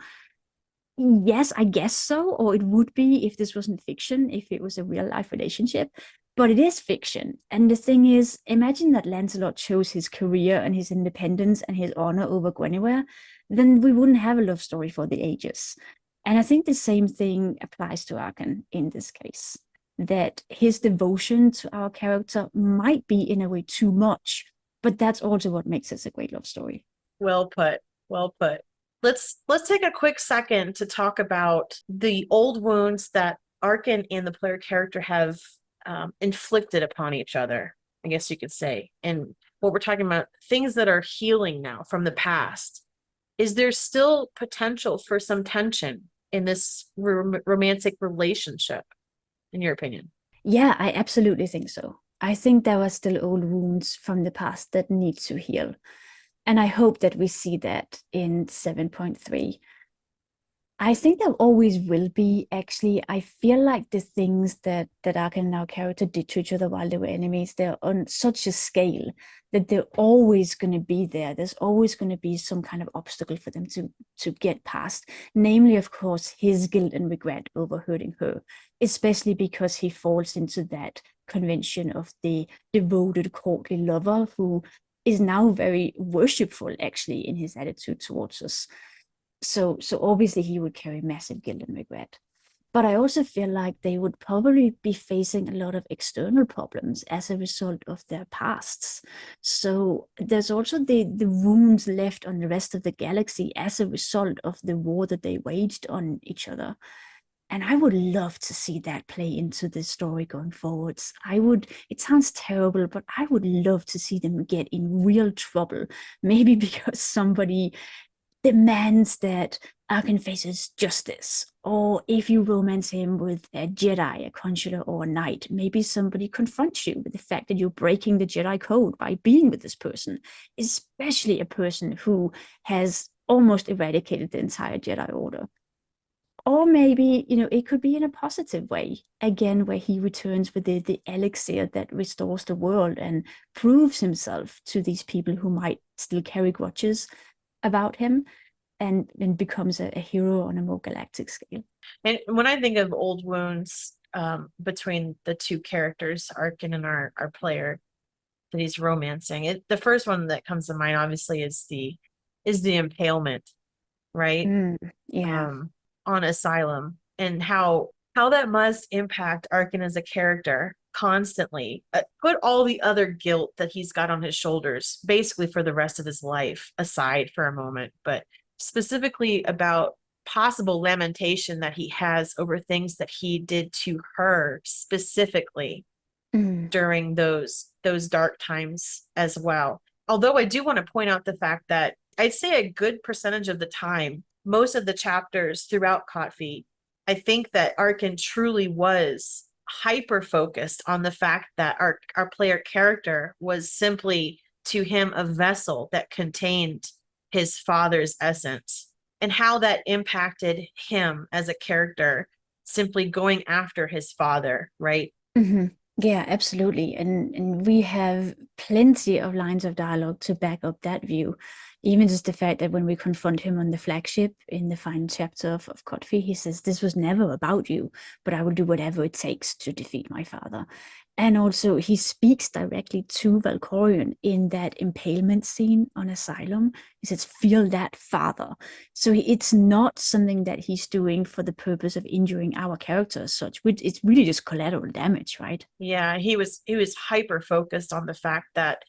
S3: Yes, I guess so. Or it would be if this wasn't fiction, if it was a real life relationship. But it is fiction. And the thing is, imagine that Lancelot chose his career and his independence and his honor over Guinevere, then we wouldn't have a love story for the ages. And I think the same thing applies to Arcann in this case, that his devotion to our character might be in a way too much, but that's also what makes this a great love story.
S2: Well put. Well put. Let's take a quick second to talk about the old wounds that Arcann and the player character have inflicted upon each other, I guess you could say. And what we're talking about, things that are healing now from the past. Is there still potential for some tension in this romantic relationship, in your opinion?
S3: Yeah, I absolutely think so. I think there are still old wounds from the past that need to heal. And I hope that we see that in 7.3. I think there always will be, actually. I feel like the things that Arcann and our character did to each other while they were enemies, they're on such a scale that they're always going to be there. There's always going to be some kind of obstacle for them to get past. Namely, of course, his guilt and regret over hurting her, especially because he falls into that convention of the devoted courtly lover who is now very worshipful, actually, in his attitude towards us. So obviously he would carry massive guilt and regret. But I also feel like they would probably be facing a lot of external problems as a result of their pasts. So there's also the wounds left on the rest of the galaxy as a result of the war that they waged on each other. And I would love to see that play into the story going forwards. It sounds terrible, but I would love to see them get in real trouble. Maybe because somebody demands that Arcann faces justice, or if you romance him with a Jedi, a consular, or a knight, maybe somebody confronts you with the fact that you're breaking the Jedi code by being with this person, especially a person who has almost eradicated the entire Jedi Order. Or maybe, it could be in a positive way, again, where he returns with the elixir that restores the world and proves himself to these people who might still carry grudges about him, and becomes a hero on a more galactic scale.
S2: And when I think of old wounds between the two characters, Arcann and our player that he's romancing, the first one that comes to mind obviously is the impalement, right? On Asylum, and how that must impact Arcann as a character constantly. Put all the other guilt that he's got on his shoulders basically for the rest of his life aside for a moment, but specifically about possible lamentation that he has over things that he did to her specifically during those dark times as well. Although I do want to point out the fact that I'd say a good percentage of the time, most of the chapters throughout Kotfi, I think that Arcann truly was hyper focused on the fact that our player character was simply to him a vessel that contained his father's essence, and how that impacted him as a character, simply going after his father, right?
S3: Mm-hmm. Yeah, absolutely. And we have plenty of lines of dialogue to back up that view. Even just the fact that when we confront him on the flagship in the final chapter of Godfrey, he says, "This was never about you, but I will do whatever it takes to defeat my father." And also he speaks directly to Valkorion in that impalement scene on Asylum. He says, "Feel that, father." So it's not something that he's doing for the purpose of injuring our character as such, which it's really just collateral damage, right?
S2: Yeah, he was hyper focused on the fact that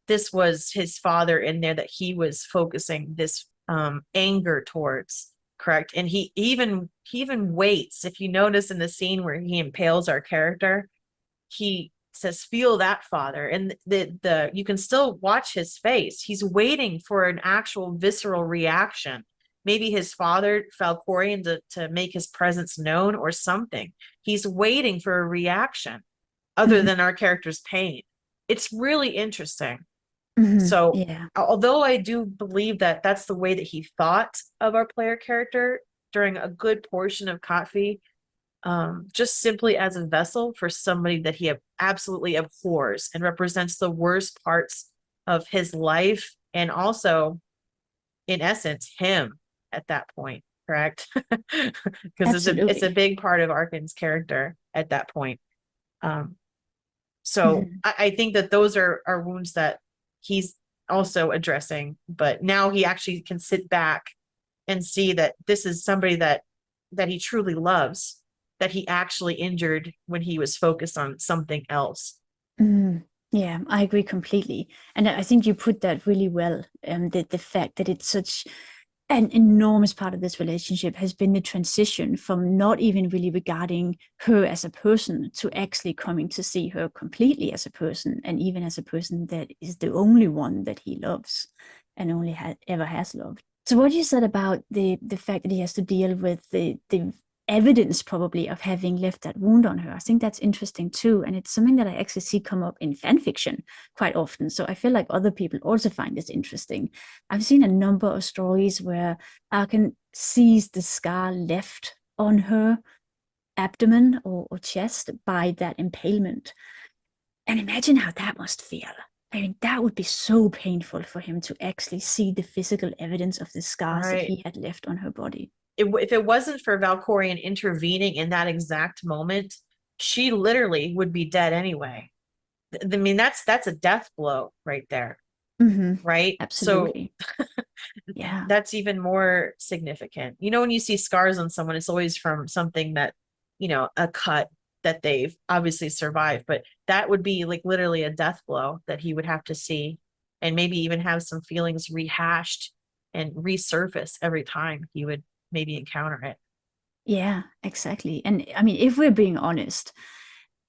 S2: this was his father in there, that he was focusing this anger towards, correct? And he even waits. If you notice in the scene where he impales our character, he says, "Feel that, father," and the you can still watch his face. He's waiting for an actual visceral reaction. Maybe his father, Valkorion, to make his presence known or something. He's waiting for a reaction other than our character's pain. It's really interesting. So
S3: Yeah.
S2: although I do believe that that's the way that he thought of our player character during a good portion of Kotfi, just simply as a vessel for somebody that he absolutely abhors and represents the worst parts of his life, and also, in essence, him at that point, correct? Because it's a big part of Arcann's character at that point. So I think that those are wounds that he's also addressing, but now he actually can sit back and see that this is somebody that he truly loves, that he actually injured when he was focused on something else.
S3: Yeah, I agree completely. And I think you put that really well. The fact that it's such an enormous part of this relationship has been the transition from not even really regarding her as a person to actually coming to see her completely as a person, and even as a person that is the only one that he loves and only ever has loved. So what you said about the fact that he has to deal with the evidence probably of having left that wound on her, I think that's interesting too, and it's something that I actually see come up in fan fiction quite often, so I feel like other people also find this interesting. I've seen a number of stories where Arcann sees the scar left on her abdomen or chest by that impalement, and imagine how that must feel. I mean, that would be so painful for him to actually see the physical evidence of the scars that he had left on her body.
S2: If it wasn't for Valkorion intervening in that exact moment, she literally would be dead anyway. I mean, that's a death blow right there. Right?
S3: Absolutely.
S2: So
S3: yeah,
S2: that's even more significant. You know, when you see scars on someone, it's always from something that, you know, a cut that they've obviously survived, but that would be like literally a death blow that he would have to see, and maybe even have some feelings rehashed and resurface every time he would maybe encounter it.
S3: Yeah, exactly. And I mean, if we're being honest,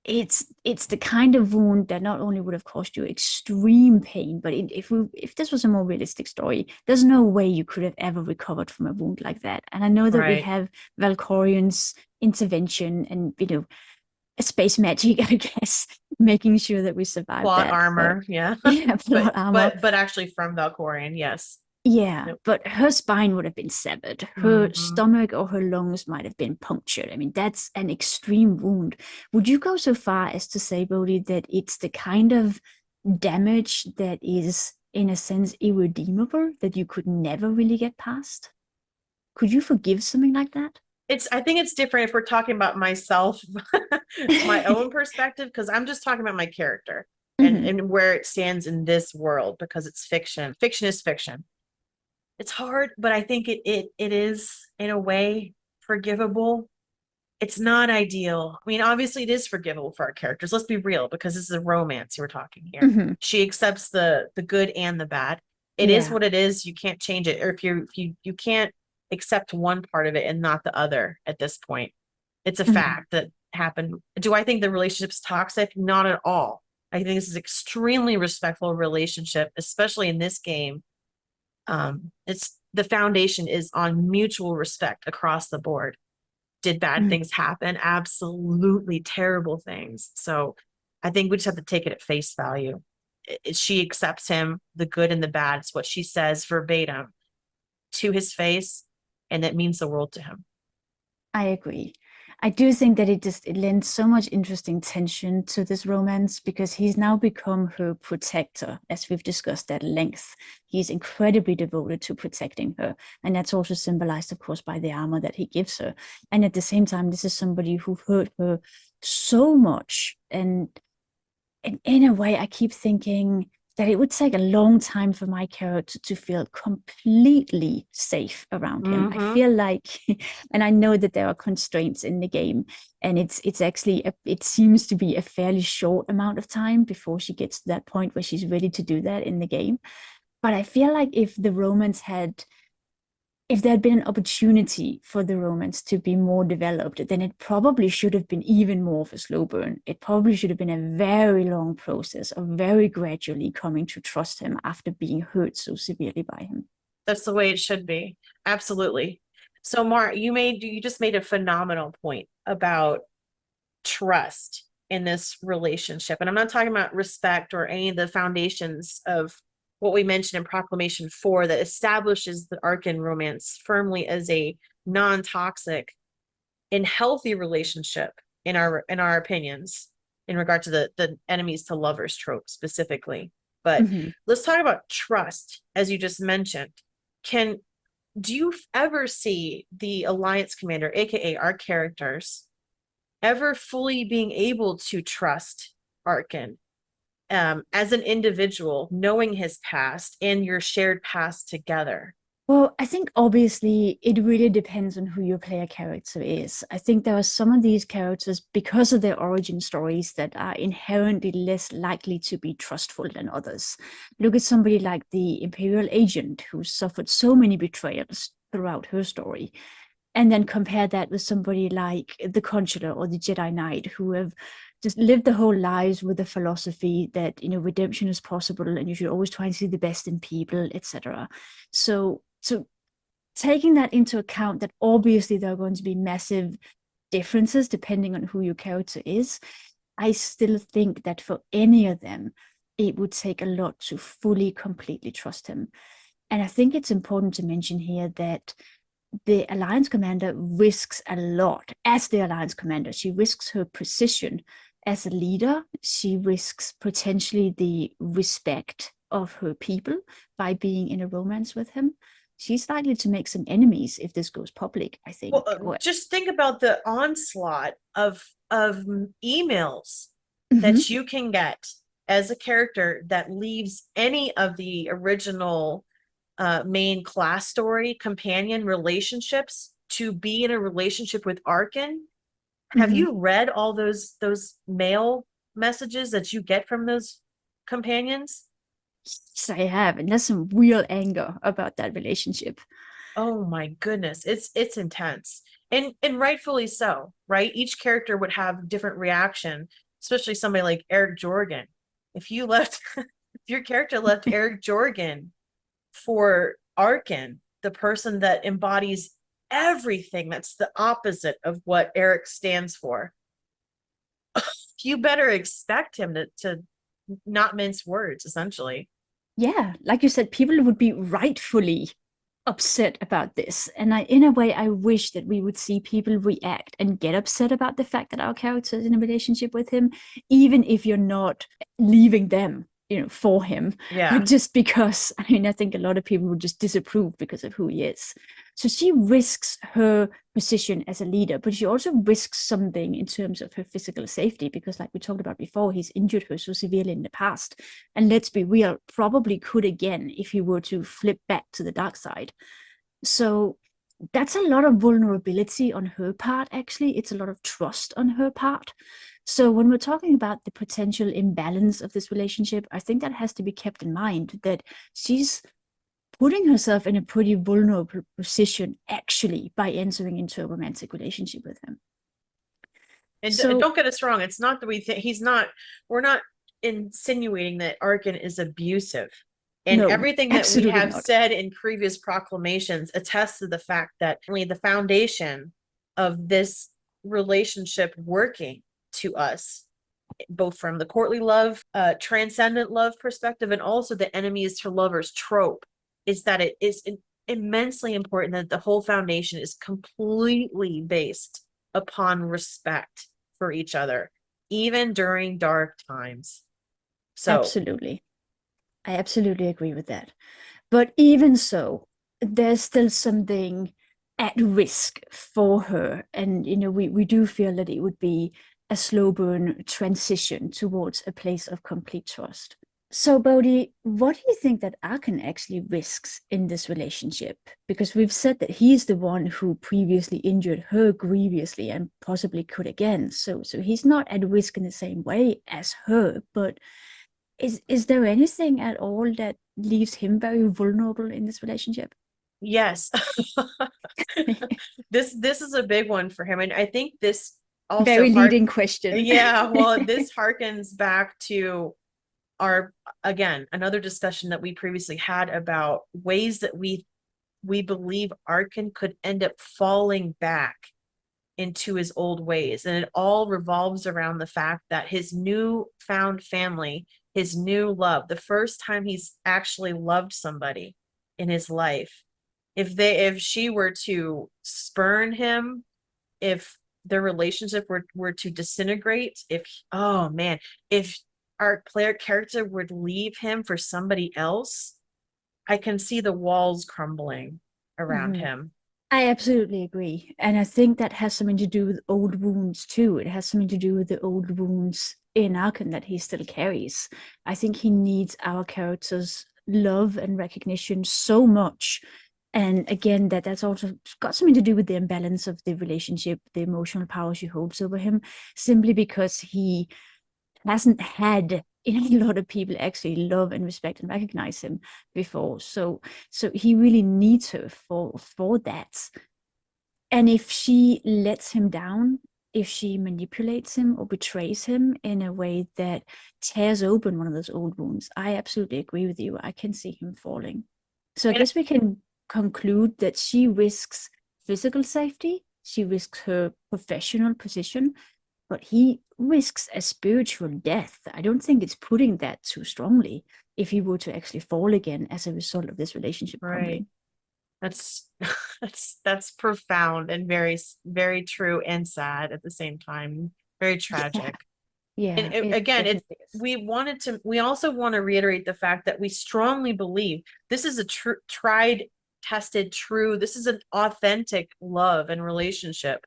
S3: it's the kind of wound that not only would have caused you extreme pain, but if this was a more realistic story, there's no way you could have ever recovered from a wound like that. And I know that we have Valkorion's intervention and, you know, space magic, I guess, making sure that we survive
S2: plot
S3: that.
S2: armor,
S3: but,
S2: yeah.
S3: plot armor.
S2: But actually from Valkorion, yes.
S3: Yeah, but her spine would have been severed. Her stomach or her lungs might have been punctured. I mean, that's an extreme wound. Would you go so far as to say, Bodhi, that it's the kind of damage that is, in a sense, irredeemable, that you could never really get past? Could you forgive something like that?
S2: I think it's different if we're talking about myself, my own perspective, because I'm just talking about my character and where it stands in this world, because it's fiction. Fiction is fiction. It's hard, but I think it is in a way forgivable. It's not ideal. I mean, obviously it is forgivable for our characters. Let's be real, because this is a romance we're talking here. She accepts the good and the bad. It is what it is. You can't change it. Or if you can't accept one part of it and not the other at this point. It's a fact that happened. Do I think the relationship's toxic? Not at all. I think this is extremely respectful relationship, especially in this game. It's the foundation is on mutual respect across the board. Did bad things happen? Absolutely terrible things. So I think we just have to take it at face value. She accepts him, the good and the bad. It's what she says verbatim to his face, and that means the world to him.
S3: I agree. I do think that it lends so much interesting tension to this romance because he's now become her protector, as we've discussed at length. He's incredibly devoted to protecting her, and that's also symbolized, of course, by the armor that he gives her. And at the same time, this is somebody who hurt her so much, and in a way, I keep thinking that it would take a long time for my character to feel completely safe around him. I feel like, and I know that there are constraints in the game, and it's actually, it seems to be a fairly short amount of time before she gets to that point where she's ready to do that in the game. But I feel like if there had been an opportunity for the romance to be more developed, then it probably should have been even more of a slow burn. It probably should have been a very long process of very gradually coming to trust him after being hurt so severely by him.
S2: That's the way it should be. Absolutely. So Mar, you just made a phenomenal point about trust in this relationship. And I'm not talking about respect or any of the foundations of what we mentioned in Proclamation 4 that establishes the Arcann romance firmly as a non-toxic and healthy relationship in our opinions in regard to the enemies to lovers trope specifically. But let's talk about trust, as you just mentioned. Do you ever see the Alliance Commander, aka our characters, ever fully being able to trust Arcann as an individual, knowing his past and your shared past together?
S3: Well, I think obviously it really depends on who your player character is. I think there are some of these characters, because of their origin stories, that are inherently less likely to be trustful than others. Look at somebody like the Imperial Agent, who suffered so many betrayals throughout her story. And then compare that with somebody like the Consular or the Jedi Knight, who have just lived their whole lives with the philosophy that, redemption is possible and you should always try and see the best in people, etc. So taking that into account, that obviously there are going to be massive differences depending on who your character is, I still think that for any of them, it would take a lot to fully, completely trust him. And I think it's important to mention here that the Alliance Commander risks a lot. As the Alliance Commander, she risks her position as a leader. She risks potentially the respect of her people by being in a romance with him. She's likely to make some enemies if this goes public, I think.
S2: Well, just think about the onslaught of emails that you can get as a character that leaves any of the original main class story companion relationships to be in a relationship with Arcann. Have you read all those mail messages that you get from those companions?
S3: Yes, I have, and there's some real anger about that relationship.
S2: Oh my goodness, it's intense, and rightfully so, right? Each character would have different reaction, especially somebody like Eric Jorgen. If your character left Eric Jorgen for Arcann, the person that embodies everything that's the opposite of what Eric stands for, you better expect him to not mince words, essentially.
S3: Yeah, like you said, people would be rightfully upset about this. And in a way, I wish that we would see people react and get upset about the fact that our character is in a relationship with him, even if you're not leaving them, for him.
S2: Yeah.
S3: But just because, I think a lot of people would just disapprove because of who he is. So she risks her position as a leader, but she also risks something in terms of her physical safety, because like we talked about before, he's injured her so severely in the past. And let's be real, probably could again if he were to flip back to the dark side. So that's a lot of vulnerability on her part, actually. It's a lot of trust on her part. So when we're talking about the potential imbalance of this relationship, I think that has to be kept in mind, that she's putting herself in a pretty vulnerable position, actually, by entering into a romantic relationship with him.
S2: And don't get us wrong, it's not that we think we're not insinuating that Arcann is abusive. And everything that we have said in previous proclamations attests to the fact that the foundation of this relationship working to us, both from the courtly love, transcendent love perspective, and also the enemies to lovers trope, is that it is immensely important that the whole foundation is completely based upon respect for each other, even during dark times. So
S3: Absolutely. I absolutely agree with that. But even so, there's still something at risk for her. And, we do feel that it would be a slow burn transition towards a place of complete trust. So, Bodhi, what do you think that Arcann actually risks in this relationship? Because we've said that he's the one who previously injured her grievously and possibly could again. So he's not at risk in the same way as her. But is there anything at all that leaves him very vulnerable in this relationship?
S2: yes. This is a big one for him, and I think this also
S3: Very leading question.
S2: Yeah, well, this harkens back to our, again, another discussion that we previously had about ways that we believe Arcann could end up falling back into his old ways. And it all revolves around the fact that his newfound family, his new love, the first time he's actually loved somebody in his life, if she were to spurn him, if their relationship were to disintegrate, if our player character would leave him for somebody else, I can see the walls crumbling around him.
S3: I absolutely agree. And I think that has something to do with old wounds too. It has something to do with the old wounds in Arcann that he still carries. I think he needs our characters' love and recognition so much. And again, that's also got something to do with the imbalance of the relationship, the emotional power she holds over him, simply because he hasn't had a lot of people actually love and respect and recognize him before. So he really needs her for that. And if she lets him down, if she manipulates him or betrays him in a way that tears open one of those old wounds, I absolutely agree with you. I can see him falling. So I guess we can conclude that she risks physical safety, she risks her professional position, but he risks a spiritual death. I don't think it's putting that too strongly if he were to actually fall again as a result of this relationship crumbling.
S2: That's profound and very, very true and sad at the same time. Very tragic.
S3: Yeah.
S2: And again, we also want to reiterate the fact that we strongly believe this is a tried, tested, true. This is an authentic love and relationship.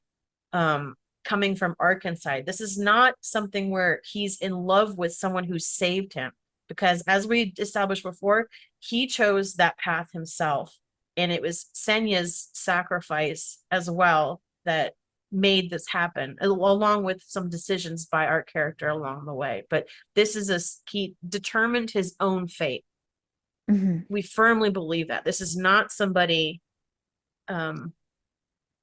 S2: Coming from Arcann's side. This is not something where he's in love with someone who saved him, because as we established before, he chose that path himself, and it was Senya's sacrifice as well that made this happen, along with some decisions by our character along the way. But this is he determined his own fate. We firmly believe that this is not somebody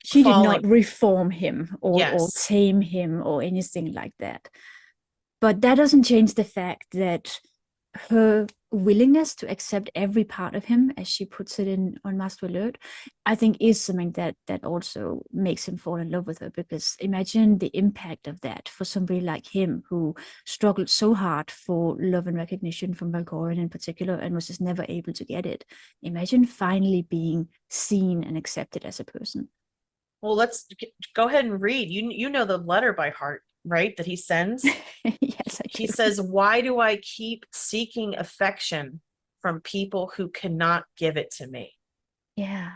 S3: she
S2: falling.
S3: did not reform him or tame him or anything like that. But that doesn't change the fact that her willingness to accept every part of him, as she puts it on Master Alert, I think is something that also makes him fall in love with her. Because imagine the impact of that for somebody like him, who struggled so hard for love and recognition from Valgorian in particular and was just never able to get it. Imagine finally being seen and accepted as a person.
S2: Well, let's go ahead and read. You know the letter by heart, right? That he sends.
S3: Yes, I do.
S2: He says, "Why do I keep seeking affection from people who cannot give it to me?"
S3: Yeah.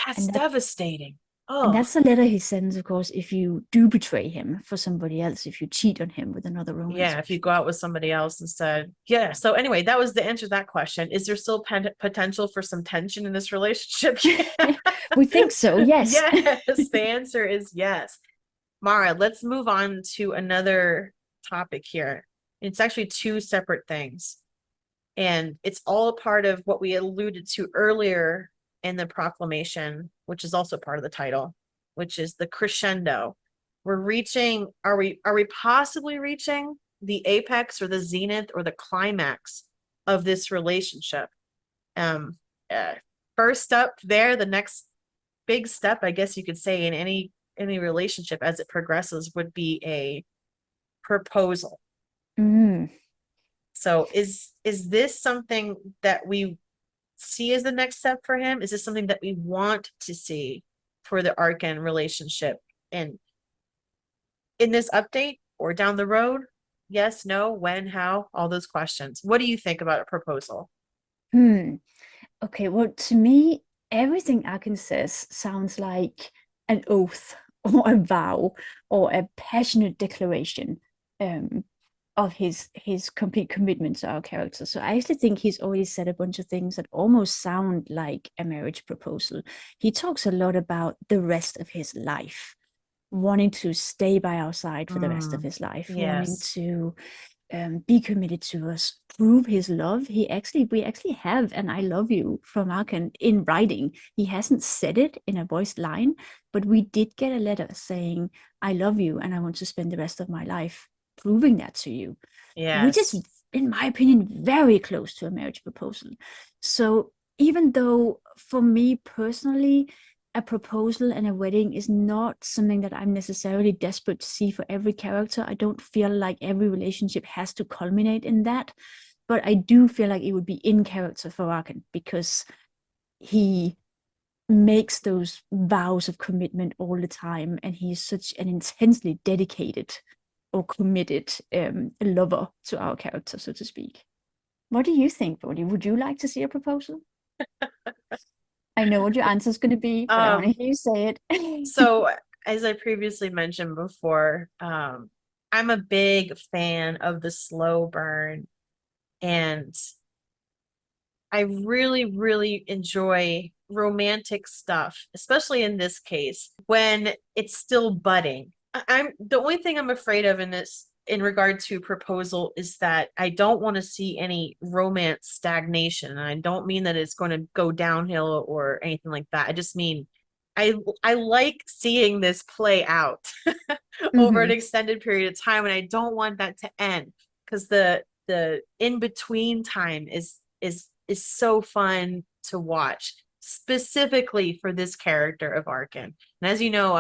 S2: That's devastating. Oh,
S3: and that's the letter he sends, of course, if you do betray him for somebody else, if you cheat on him with another romance.
S2: Yeah, if you go out with somebody else instead. Yeah. So anyway, that was the answer to that question. Is there still potential for some tension in this relationship?
S3: We think so, yes.
S2: Yes, the answer is yes. Mara, let's move on to another topic here. It's actually two separate things. And it's all a part of what we alluded to earlier in the proclamation, which is also part of the title, which is the crescendo. We're reaching, are we possibly reaching the apex or the zenith or the climax of this relationship? First up there, the next big step, I guess you could say, in any relationship as it progresses would be a proposal. So is this something that we see as the next step for him? Is this something that we want to see for the Arcann relationship? And in this update or down the road? Yes, no, when, how, all those questions. What do you think about a proposal?
S3: Okay, well, to me, everything Arcann says sounds like an oath or a vow or a passionate declaration of his complete commitment to our character. So I actually think he's already said a bunch of things that almost sound like a marriage proposal. He talks a lot about the rest of his life, wanting to stay by our side for the rest of his life, wanting
S2: Yes.
S3: to be committed to us, prove his love. We actually have an "I love you" from Arcann in writing. He hasn't said it in a voiced line, but we did get a letter saying, "I love you, and I want to spend the rest of my life proving that to you," which is,
S2: Yes.
S3: in my opinion, very close to a marriage proposal. So even though for me personally, a proposal and a wedding is not something that I'm necessarily desperate to see for every character. I don't feel like every relationship has to culminate in that, but I do feel like it would be in character for Arcann because he makes those vows of commitment all the time, and he's such an intensely dedicated or committed lover to our character, so to speak. What do you think, Gordy? Would you like to see a proposal? I know what your answer is going to be, but I want to hear you say it.
S2: So as I previously mentioned before, I'm a big fan of the slow burn, and I really, really enjoy romantic stuff, especially in this case when it's still budding. I'm the only thing I'm afraid of in this in regard to proposal is that I don't want to see any romance stagnation. And I don't mean that it's going to go downhill or anything like that. I just mean I like seeing this play out over an extended period of time, and I don't want that to end because the in between time is so fun to watch, specifically for this character of Arcann. And as you know,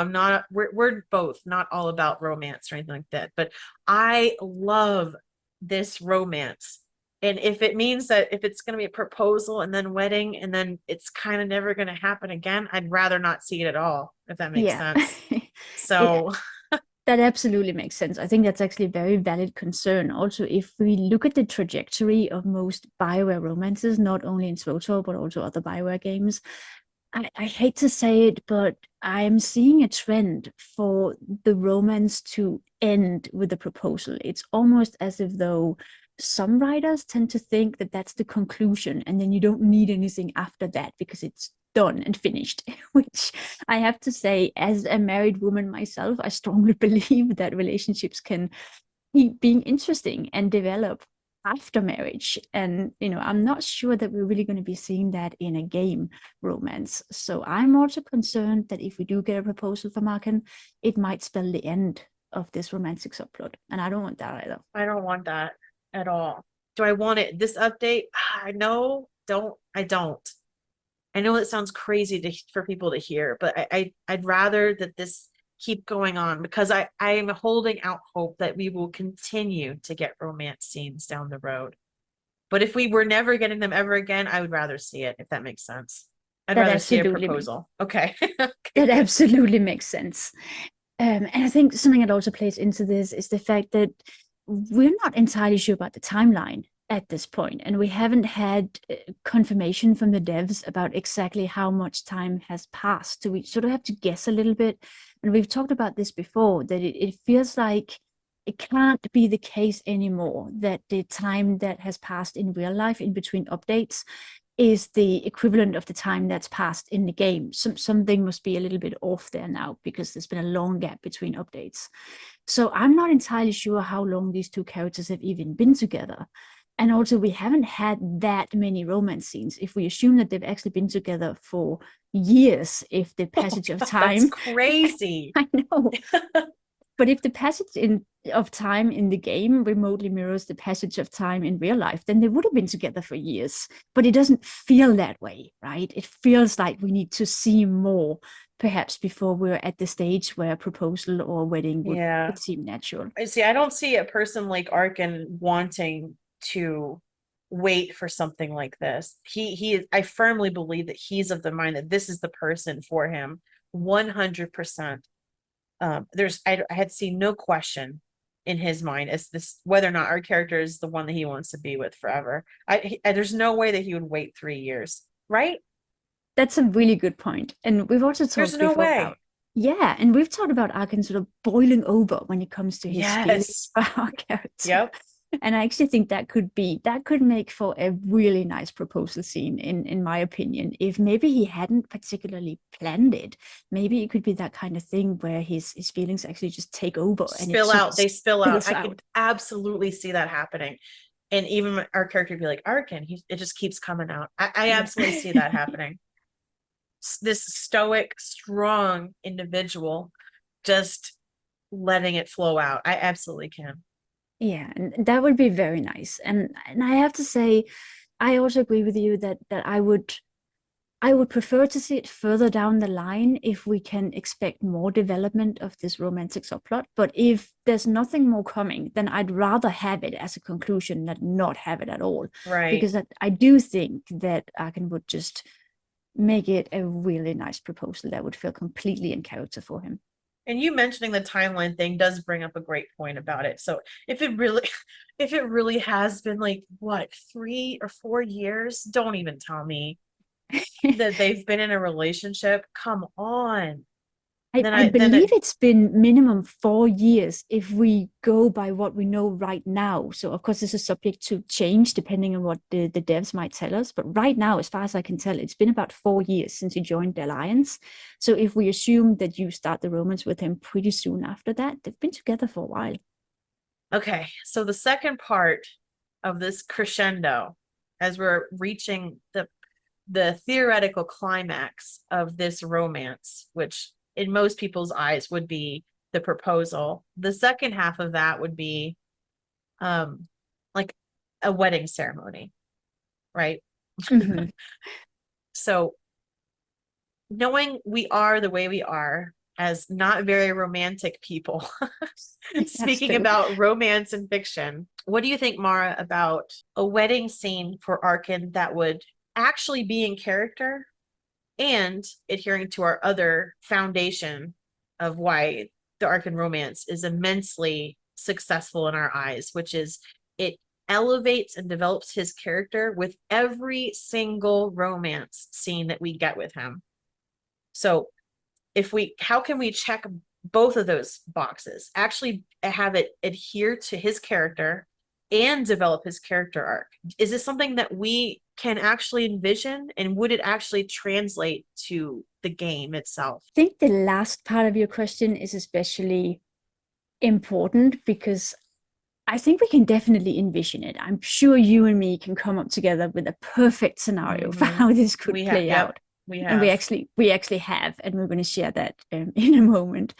S2: we're both not all about romance or anything like that, but I love this romance. And if it means that if it's going to be a proposal and then wedding and then it's kind of never going to happen again, I'd rather not see it at all, if that makes sense. So
S3: that absolutely makes sense. I think that's actually a very valid concern. Also, if we look at the trajectory of most BioWare romances, not only in SWTOR, but also other BioWare games, I hate to say it, but I'm seeing a trend for the romance to end with a proposal. It's almost as if though some writers tend to think that that's the conclusion, and then you don't need anything after that because it's done and finished, which I have to say, as a married woman myself, I strongly believe that relationships can keep being interesting and develop after marriage. And I'm not sure that we're really going to be seeing that in a game romance. So I'm also concerned that if we do get a proposal from Arcann, it might spell the end of this romantic subplot, and I don't want that either.
S2: I don't want that at all. Do I want it this update? I know, I don't. I know it sounds crazy for people to hear, but I'd rather that this keep going on because I am holding out hope that we will continue to get romance scenes down the road. But if we were never getting them ever again, I would rather see it, if that makes sense. I'd rather see a proposal. Okay.
S3: That absolutely makes sense. And I think something that also plays into this is the fact that we're not entirely sure about the timeline at this point, and we haven't had confirmation from the devs about exactly how much time has passed. So we sort of have to guess a little bit. And we've talked about this before, that it feels like it can't be the case anymore that the time that has passed in real life in between updates is the equivalent of the time that's passed in the game. Something must be a little bit off there now because there's been a long gap between updates. So I'm not entirely sure how long these two characters have even been together. And also, we haven't had that many romance scenes. If we assume that they've actually been together for years, if the passage of time...
S2: That's crazy.
S3: I know. But if the passage of time in the game remotely mirrors the passage of time in real life, then they would have been together for years. But it doesn't feel that way, right? It feels like we need to see more, perhaps before we're at the stage where a proposal or a wedding would seem natural.
S2: I don't see a person like Arcann wanting to wait for something like this. I firmly believe that he's of the mind that this is the person for him 100%. I had seen no question in his mind as this whether or not our character is the one that he wants to be with forever. There's no way that he would wait 3 years, right?
S3: That's a really good point. And we've also
S2: There's
S3: talked
S2: no
S3: before
S2: way.
S3: about, yeah, and we've talked about Arcann sort of boiling over when it comes to his feelings
S2: Yes.
S3: for our character.
S2: Yep.
S3: And I actually think that could make for a really nice proposal scene, in my opinion. If maybe he hadn't particularly planned it, maybe it could be that kind of thing where his feelings actually just take over and
S2: Spill
S3: it
S2: out. They spill out.
S3: spills
S2: I could absolutely see that happening. And even our character would be like, Arcann, it just keeps coming out. I absolutely see that happening. This stoic, strong individual just letting it flow out. I absolutely can.
S3: Yeah, and that would be very nice. And I have to say, I also agree with you that I would prefer to see it further down the line if we can expect more development of this romantic subplot. But if there's nothing more coming, then I'd rather have it as a conclusion than not have it at all.
S2: Right.
S3: Because I do think that Arcann would just make it a really nice proposal that would feel completely in character for him.
S2: And you mentioning the timeline thing does bring up a great point about it. So if it really has been like what 3 or 4 years, don't even tell me that they've been in a relationship. Come on.
S3: I believe it's been minimum 4 years if we go by what we know right now. So of course this is subject to change depending on what the devs might tell us. But right now, as far as I can tell, it's been about 4 years since he joined the Alliance. So if we assume that you start the romance with him pretty soon after that, they've been together for a while.
S2: Okay, so the second part of this crescendo, as we're reaching the theoretical climax of this romance, which in most people's eyes would be the proposal. The second half of that would be like a wedding ceremony, right?
S3: Mm-hmm.
S2: So knowing we are the way we are as not very romantic people, speaking about romance and fiction, what do you think, Mara, about a wedding scene for Arcann that would actually be in character and adhering to our other foundation of why the Arcann romance is immensely successful in our eyes, which is it elevates and develops his character with every single romance scene that we get with him. So how can we check both of those boxes, actually have it adhere to his character and develop his character arc? Is this something that we can actually envision, and would it actually translate to the game itself?
S3: I think the last part of your question is especially important because I think we can definitely envision it. I'm sure you and me can come up together with a perfect scenario for how this could play out.
S2: We have.
S3: And we actually have, and we're going to share that in a moment.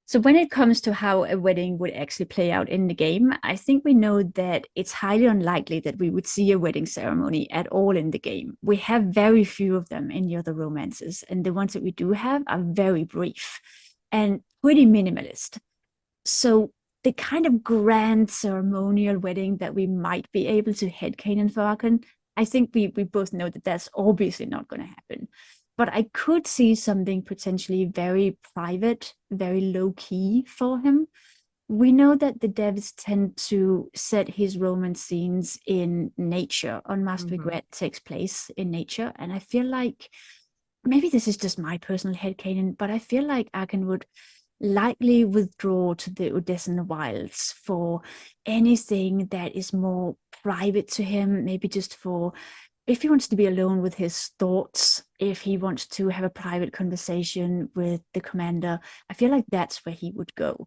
S3: So when it comes to how a wedding would actually play out in the game, I think we know that it's highly unlikely that we would see a wedding ceremony at all in the game. We have very few of them in the other romances, and the ones that we do have are very brief and pretty minimalist. So the kind of grand ceremonial wedding that we might be able to headcanon for Arcann, I think we both know that that's obviously not going to happen. But I could see something potentially very private, very low-key for him. We know that the devs tend to set his romance scenes in nature. Unmasked Regret takes place in nature. And I feel like, maybe this is just my personal headcanon, but I feel like Arcann would likely withdraw to the Odessan wilds for anything that is more private to him, maybe just for if he wants to be alone with his thoughts, if he wants to have a private conversation with the commander. I feel like that's where he would go.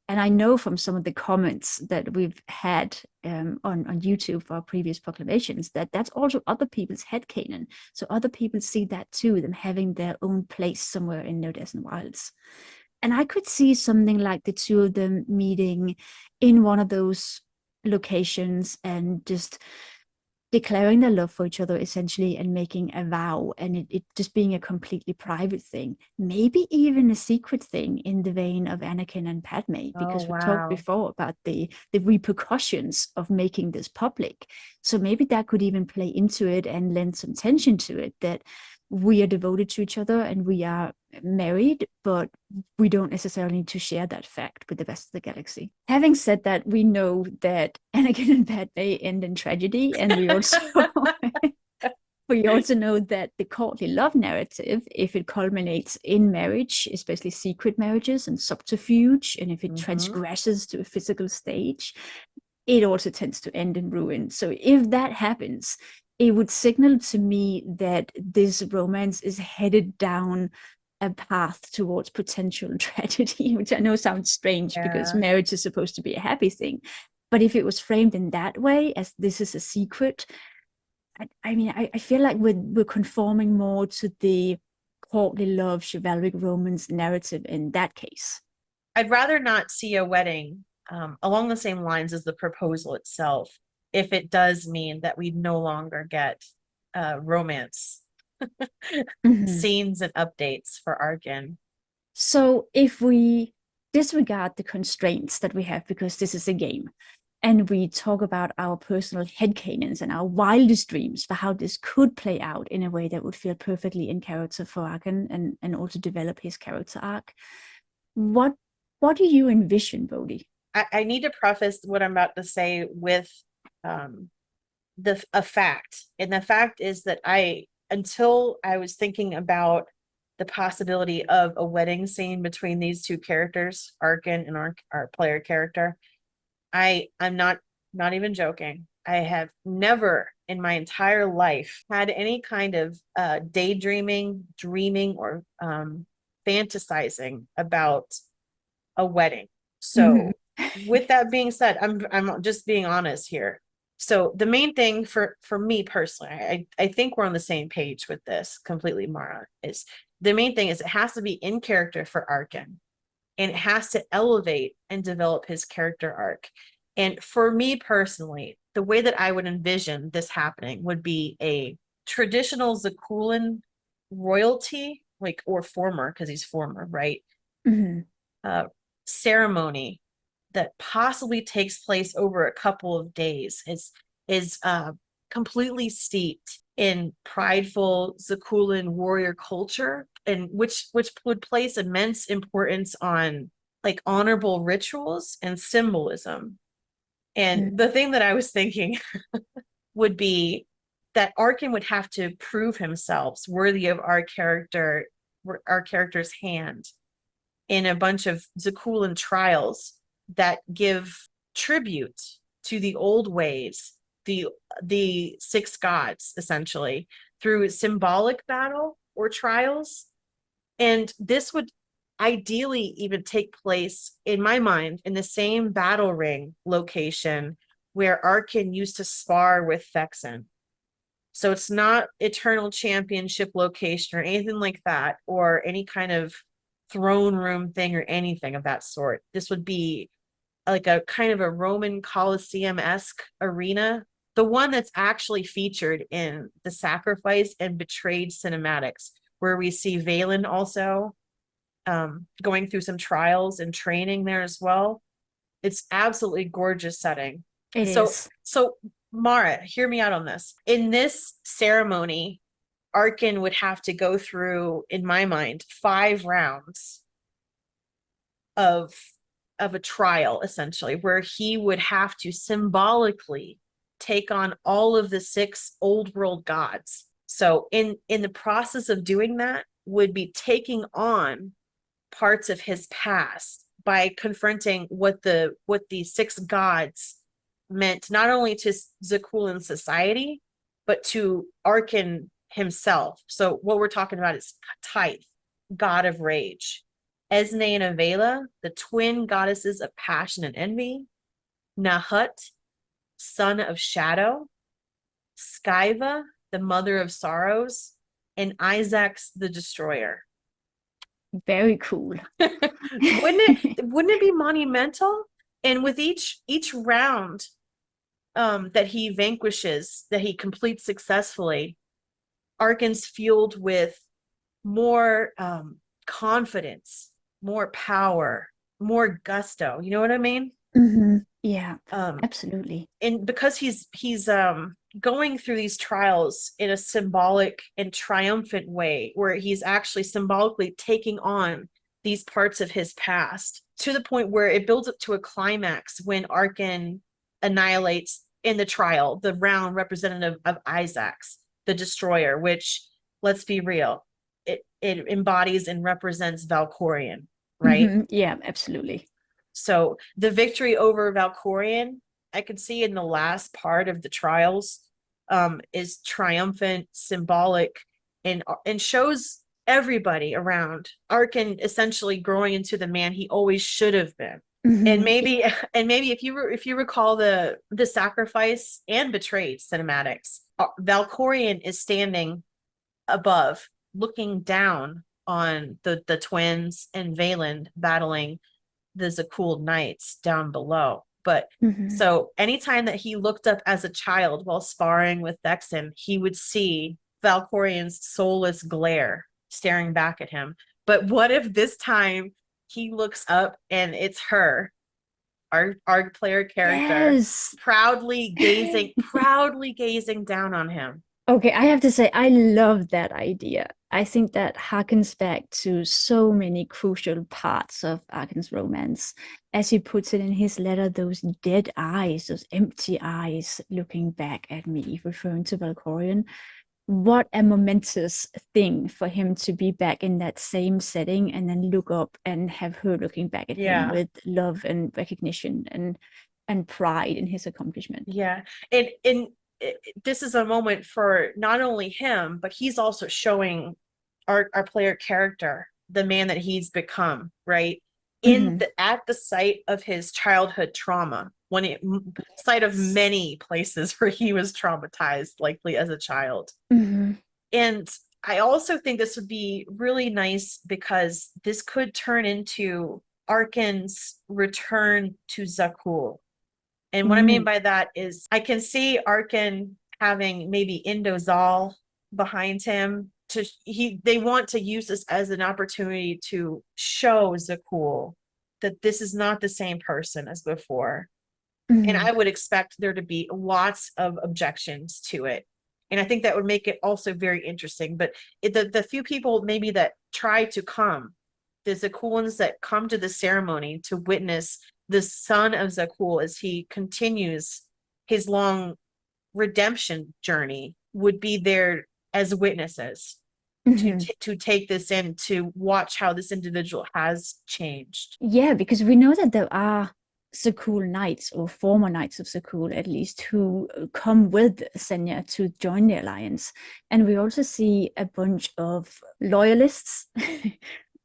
S3: And I know from some of the comments that we've had on YouTube for our previous proclamations that that's also other people's headcanon. So other people see that too, them having their own place somewhere in the Odessan wilds. And I could see something like the two of them meeting in one of those locations and just declaring their love for each other essentially and making a vow, and it just being a completely private thing, maybe even a secret thing in the vein of Anakin and Padme, because we talked before about the repercussions of making this public. So maybe that could even play into it and lend some tension to it, that we are devoted to each other and we are married, but we don't necessarily need to share that fact with the rest of the galaxy. Having said that, we know that Anakin and Padme end in tragedy, and we also we also know that the courtly love narrative, if it culminates in marriage, especially secret marriages and subterfuge, and if it transgresses to a physical stage, it also tends to end in ruin. So if that happens, it would signal to me that this romance is headed down a path towards potential tragedy, which I know sounds strange because marriage is supposed to be a happy thing. But if it was framed in that way, as this is a secret, I feel like we're conforming more to the courtly love, chivalric romance narrative in that case.
S2: I'd rather not see a wedding along the same lines as the proposal itself, if it does mean that we no longer get romance scenes and updates for Arcann.
S3: So if we disregard the constraints that we have, because this is a game, and we talk about our personal headcanons and our wildest dreams for how this could play out in a way that would feel perfectly in character for Arcann and also develop his character arc, what do you envision, Bodhi?
S2: I need to preface what I'm about to say with a fact. And the fact is that until I was thinking about the possibility of a wedding scene between these two characters, Arcann and our player character, I'm not even joking. I have never in my entire life had any kind of daydreaming, dreaming, or fantasizing about a wedding. So with that being said, I'm just being honest here. So the main thing for me personally, I think we're on the same page with this completely, Mara, is the main thing is it has to be in character for Arcann, and it has to elevate and develop his character arc. And for me personally, the way that I would envision this happening would be a traditional Zakuulan royalty, like, or former, because he's former, right? Ceremony that possibly takes place over a couple of days is completely steeped in prideful Zakuulan warrior culture, and which would place immense importance on like honorable rituals and symbolism. And the thing that I was thinking would be that Arcann would have to prove himself worthy of our character's hand in a bunch of Zakuulan trials that give tribute to the old ways, the six gods, essentially, through symbolic battle or trials. And this would ideally even take place, in my mind, in the same battle ring location where Arcann used to spar with Thexan. So it's not Eternal Championship location or anything like that, or any kind of throne room thing or anything of that sort. This would be like a kind of a Roman Colosseum-esque arena, the one that's actually featured in the Sacrifice and Betrayed cinematics, where we see Valen also going through some trials and training there as well. It's absolutely gorgeous setting.
S3: It is.
S2: So Mara, hear me out on this. In this ceremony, Arcann would have to go through, in my mind, 5 rounds of a trial, essentially, where he would have to symbolically take on all of the 6 old world gods. So in the process of doing that, would be taking on parts of his past by confronting what the 6 gods meant, not only to Zakuulan society, but to Arcann himself. So what we're talking about is Tythe, god of rage, Esne and Avela, the twin goddesses of passion and envy, Nahut, son of shadow, Skyva, the mother of sorrows, and Isaacs the destroyer.
S3: Very cool.
S2: Wouldn't it be monumental? And with each round that he vanquishes, that he completes successfully, Arcann's fueled with more confidence, more power, more gusto. You know what I mean?
S3: Yeah, absolutely.
S2: And because he's going through these trials in a symbolic and triumphant way, where he's actually symbolically taking on these parts of his past, to the point where it builds up to a climax when Arcann annihilates in the trial the round representative of Isaacs, the destroyer, which, let's be real, it embodies and represents Valkorion, right?
S3: Yeah, absolutely.
S2: So the victory over Valkorion, I could see in the last part of the trials, is triumphant, symbolic, and shows everybody around Arcann essentially growing into the man he always should have been. And maybe if you recall the sacrifice and betrayed cinematics, Valkorion is standing above, looking down on the twins and Valand battling the Zakuul knights down below. But so anytime that he looked up as a child while sparring with Vexen, he would see Valkorion's soulless glare staring back at him. But what if this time he looks up and it's her, our player character,
S3: Yes.
S2: proudly gazing down on him?
S3: Okay, I have to say, I love that idea. I think that harkens back to so many crucial parts of Arkann's romance. As he puts it in his letter, those dead eyes, those empty eyes looking back at me, referring to Valkorion. What a momentous thing for him to be back in that same setting and then look up and have her looking back at him with love and recognition and pride in his accomplishment.
S2: Yeah. And this is a moment for not only him, but he's also showing our player character, the man that he's become, right? At the site of his childhood trauma, site of many places where he was traumatized, likely as a child. And I also think this would be really nice because this could turn into Arkann's return to Zakuul. And what I mean by that is I can see Arcann having maybe Indozal behind him. They want to use this as an opportunity to show Zakuul that this is not the same person as before. And I would expect there to be lots of objections to it. And I think that would make it also very interesting. But the few people maybe that try to come, the Zakuulans that come to the ceremony to witness the son of Zakuul as he continues his long redemption journey, would be there as witnesses to take this in, to watch how this individual has changed.
S3: Yeah, because we know that there are Zakuul knights, or former knights of Zakuul at least, who come with Senya to join the alliance. And we also see a bunch of loyalists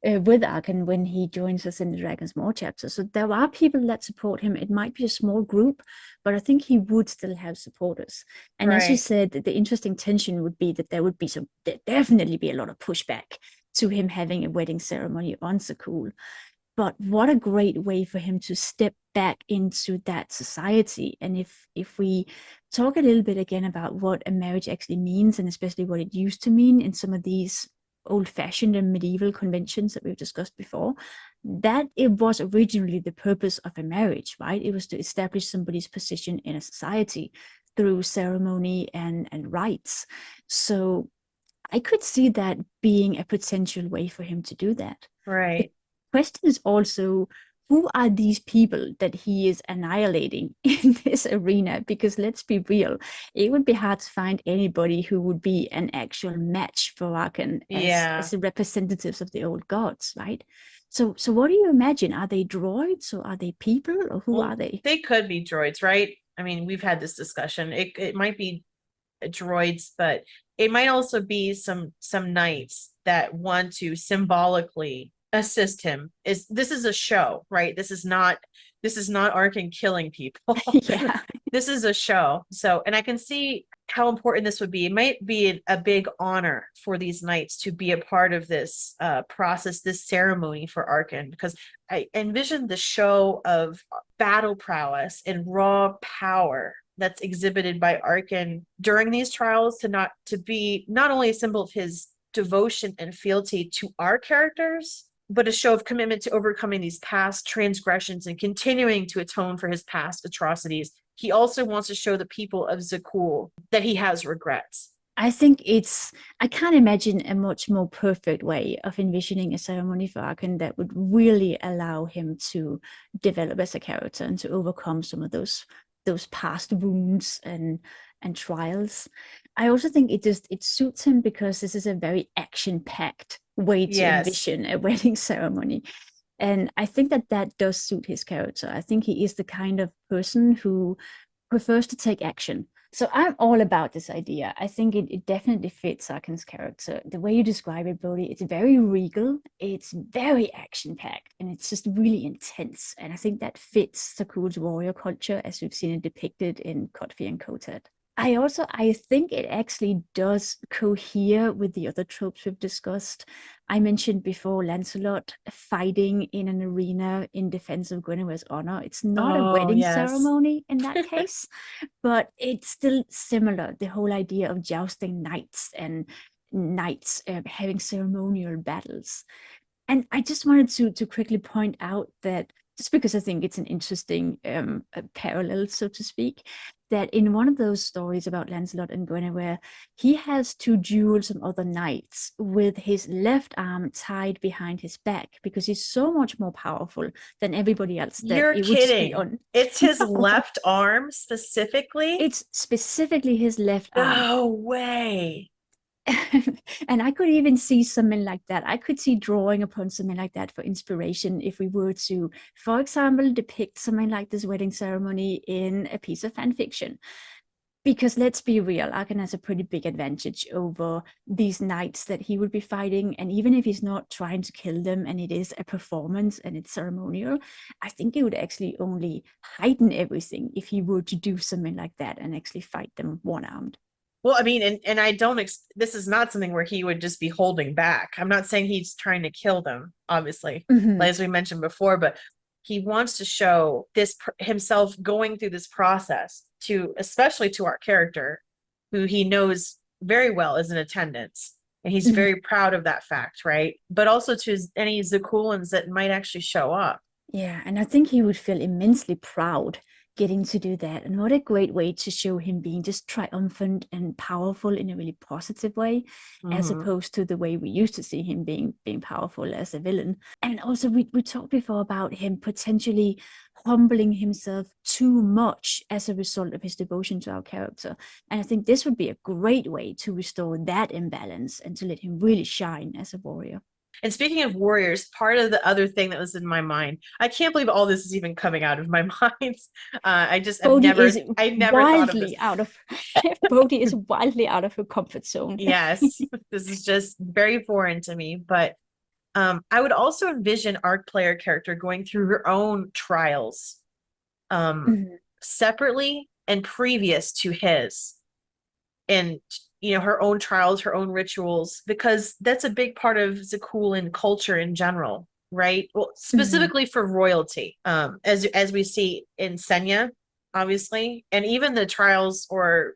S3: with Arcann when he joins us in the Dragon's Maw chapter. So there are people that support him. It might be a small group, but I think he would still have supporters. And as you said, the interesting tension would be that there definitely be a lot of pushback to him having a wedding ceremony on Zakuul. But what a great way for him to step back into that society. And if we talk a little bit again about what a marriage actually means, and especially what it used to mean in some of these old-fashioned and medieval conventions that we've discussed before, that it was originally the purpose of a marriage, right? It was to establish somebody's position in a society through ceremony and rites. So I could see that being a potential way for him to do that.
S2: Right.
S3: The question is also, who are these people that he is annihilating in this arena? Because let's be real, it would be hard to find anybody who would be an actual match for Arcann as the representatives of the old gods, right? So what do you imagine? Are they droids, or are they people, or who are they?
S2: They could be droids, right? I mean, we've had this discussion. It might be droids, but it might also be some knights that want to symbolically assist him. This is a show, right? This is not Arcann killing people.
S3: Yeah.
S2: This is a show. So, and I can see how important this would be. It might be a big honor for these knights to be a part of this process, this ceremony for Arcann, because I envision the show of battle prowess and raw power that's exhibited by Arcann during these trials to be not only a symbol of his devotion and fealty to our characters, but a show of commitment to overcoming these past transgressions and continuing to atone for his past atrocities he also wants to show the people of Soule that he has regrets.
S3: I think I can't imagine a much more perfect way of envisioning a ceremony for Arcann that would really allow him to develop as a character and to overcome some of those past wounds and trials. I also think it suits him because this is a very action-packed way to envision a wedding ceremony. And I think that does suit his character. I think he is the kind of person who prefers to take action. So I'm all about this idea. I think it definitely fits Arcann's character. The way you describe it, Brody, it's very regal, it's very action-packed, and it's just really intense. And I think that fits Soule's warrior culture as we've seen it depicted in Codfi and Kotet. I think it actually does cohere with the other tropes we've discussed. I mentioned before Lancelot fighting in an arena in defense of Guinevere's honor. It's not a wedding ceremony in that case, but it's still similar. The whole idea of jousting knights and knights having ceremonial battles. And I just wanted to quickly point out that, just because I think it's an interesting parallel, so to speak, that in one of those stories about Lancelot and Guinevere, he has to duel some other knights with his left arm tied behind his back because he's so much more powerful than everybody else.
S2: You're kidding. It's his left arm specifically?
S3: It's specifically his left arm.
S2: No way.
S3: And I could even see something like that. I could see drawing upon something like that for inspiration if we were to, for example, depict something like this wedding ceremony in a piece of fan fiction. Because let's be real, Arcann has a pretty big advantage over these knights that he would be fighting. And even if he's not trying to kill them and it is a performance and it's ceremonial, I think it would actually only heighten everything if he were to do something like that and actually fight them one-armed.
S2: Well, I mean, and I don't, this is not something where he would just be holding back. I'm not saying he's trying to kill them, obviously, as we mentioned before, but he wants to show this himself going through this process to, especially to our character, who he knows very well is in attendance. And he's very proud of that fact, right? But also to any Souleans that might actually show up.
S3: Yeah, and I think he would feel immensely proud getting to do that. And what a great way to show him being just triumphant and powerful in a really positive way, as opposed to the way we used to see him being powerful as a villain. And also we talked before about him potentially humbling himself too much as a result of his devotion to our character. And I think this would be a great way to restore that imbalance and to let him really shine as a warrior.
S2: And speaking of warriors, part of the other thing that was in my mind, I can't believe all this is even coming out of my mind. I never thought of this.
S3: Brody is wildly out of her comfort zone.
S2: Yes, this is just very foreign to me. But I would also envision ARC player character going through her own trials separately and previous to his. And her own trials, her own rituals, because that's a big part of Soulean culture in general, right? Well, specifically for royalty, as we see in Senya, obviously, and even the trials or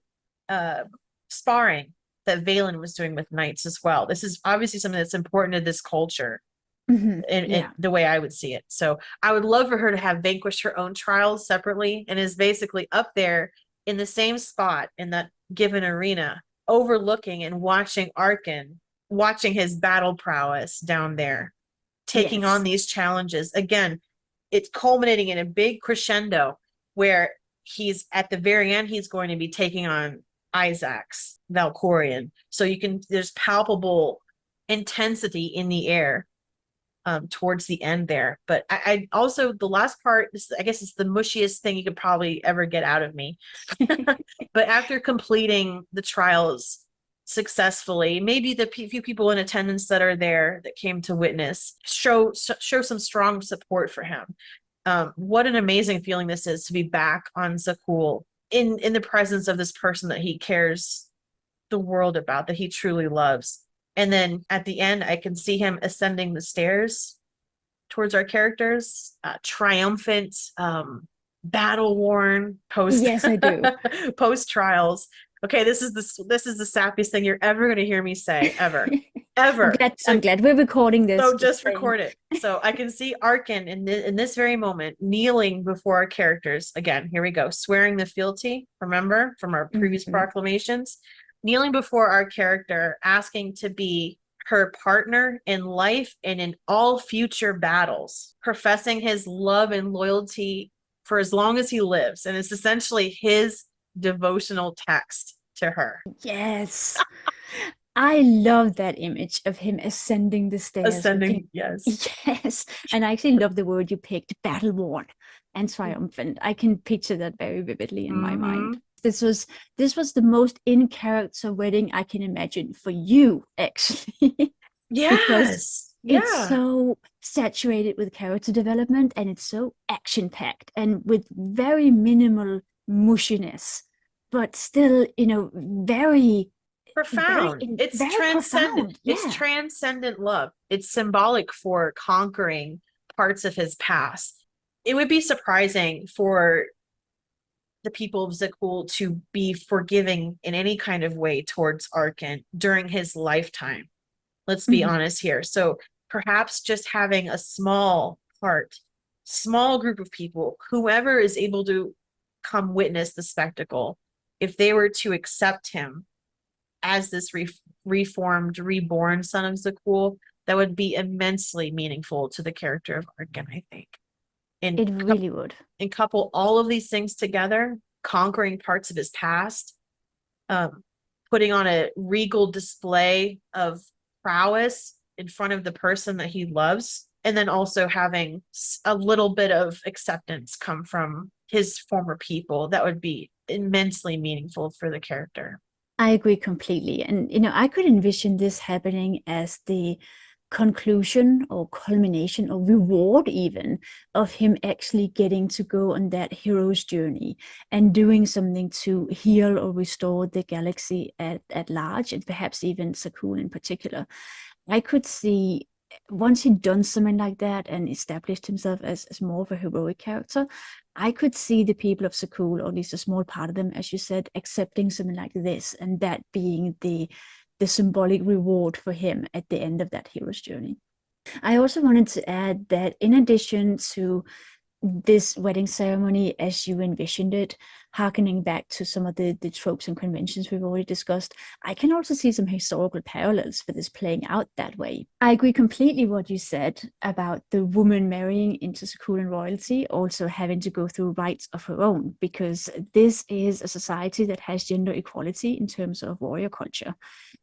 S2: sparring that Valen was doing with knights as well. This is obviously something that's important to this culture, in the way I would see it. So I would love for her to have vanquished her own trials separately and is basically up there in the same spot in that given arena, overlooking and watching Arcann, watching his battle prowess down there, taking on these challenges. Again, it's culminating in a big crescendo where he's at the very end, he's going to be taking on Isaac's Valkorion. So there's palpable intensity in the air towards the end there. But I also, the last part, I guess it's the mushiest thing you could probably ever get out of me. But after completing the trials successfully, maybe the few people in attendance that are there that came to witness show some strong support for him. What an amazing feeling this is to be back on Soule in the presence of this person that he cares the world about, that he truly loves. And then at the end, I can see him ascending the stairs towards our characters, triumphant, battle worn, post.
S3: Yes, I do.
S2: Post trials. Okay, this is the sappiest thing you're ever going to hear me say, ever. Ever.
S3: I'm glad we're recording this.
S2: So just record it. So I can see Arcann in this very moment kneeling before our characters. Again, here we go. Swearing the fealty, remember, from our previous proclamations. Kneeling before our character, asking to be her partner in life and in all future battles, professing his love and loyalty for as long as he lives. And it's essentially his devotional text to her.
S3: Yes. I love that image of him ascending the stairs.
S2: Ascending, yes.
S3: Yes. And I actually love the word you picked, battle worn and triumphant. I can picture that very vividly in my mind. This was the most in character wedding I can imagine for you, actually.
S2: Yes.
S3: It's so saturated with character development, and it's so action packed and with very minimal mushiness, but still, very
S2: profound. It's
S3: very
S2: transcendent.
S3: Profound. Yeah.
S2: It's transcendent love. It's symbolic for conquering parts of his past. It would be surprising for the people of Soule to be forgiving in any kind of way towards Arcann during his lifetime. Let's be honest here. So perhaps just having a small group of people, whoever is able to come witness the spectacle, if they were to accept him as this reformed, reborn son of Soule, that would be immensely meaningful to the character of Arcann, I think. And
S3: it really would.
S2: And couple all of these things together, conquering parts of his past, putting on a regal display of prowess in front of the person that he loves, and then also having a little bit of acceptance come from his former people. That would be immensely meaningful for the character.
S3: I agree completely. And, I could envision this happening as the conclusion or culmination or reward even of him actually getting to go on that hero's journey and doing something to heal or restore the galaxy at large, and perhaps even Soule in particular. I could see, once he'd done something like that and established himself as more of a heroic character, I could see the people of Soule, or at least a small part of them, as you said, accepting something like this, and that being the symbolic reward for him at the end of that hero's journey. I also wanted to add that in addition to this wedding ceremony as you envisioned it, harkening back to some of the tropes and conventions we've already discussed, I can also see some historical parallels for this playing out that way. I agree completely what you said about the woman marrying into Soule royalty also having to go through rites of her own, because this is a society that has gender equality in terms of warrior culture.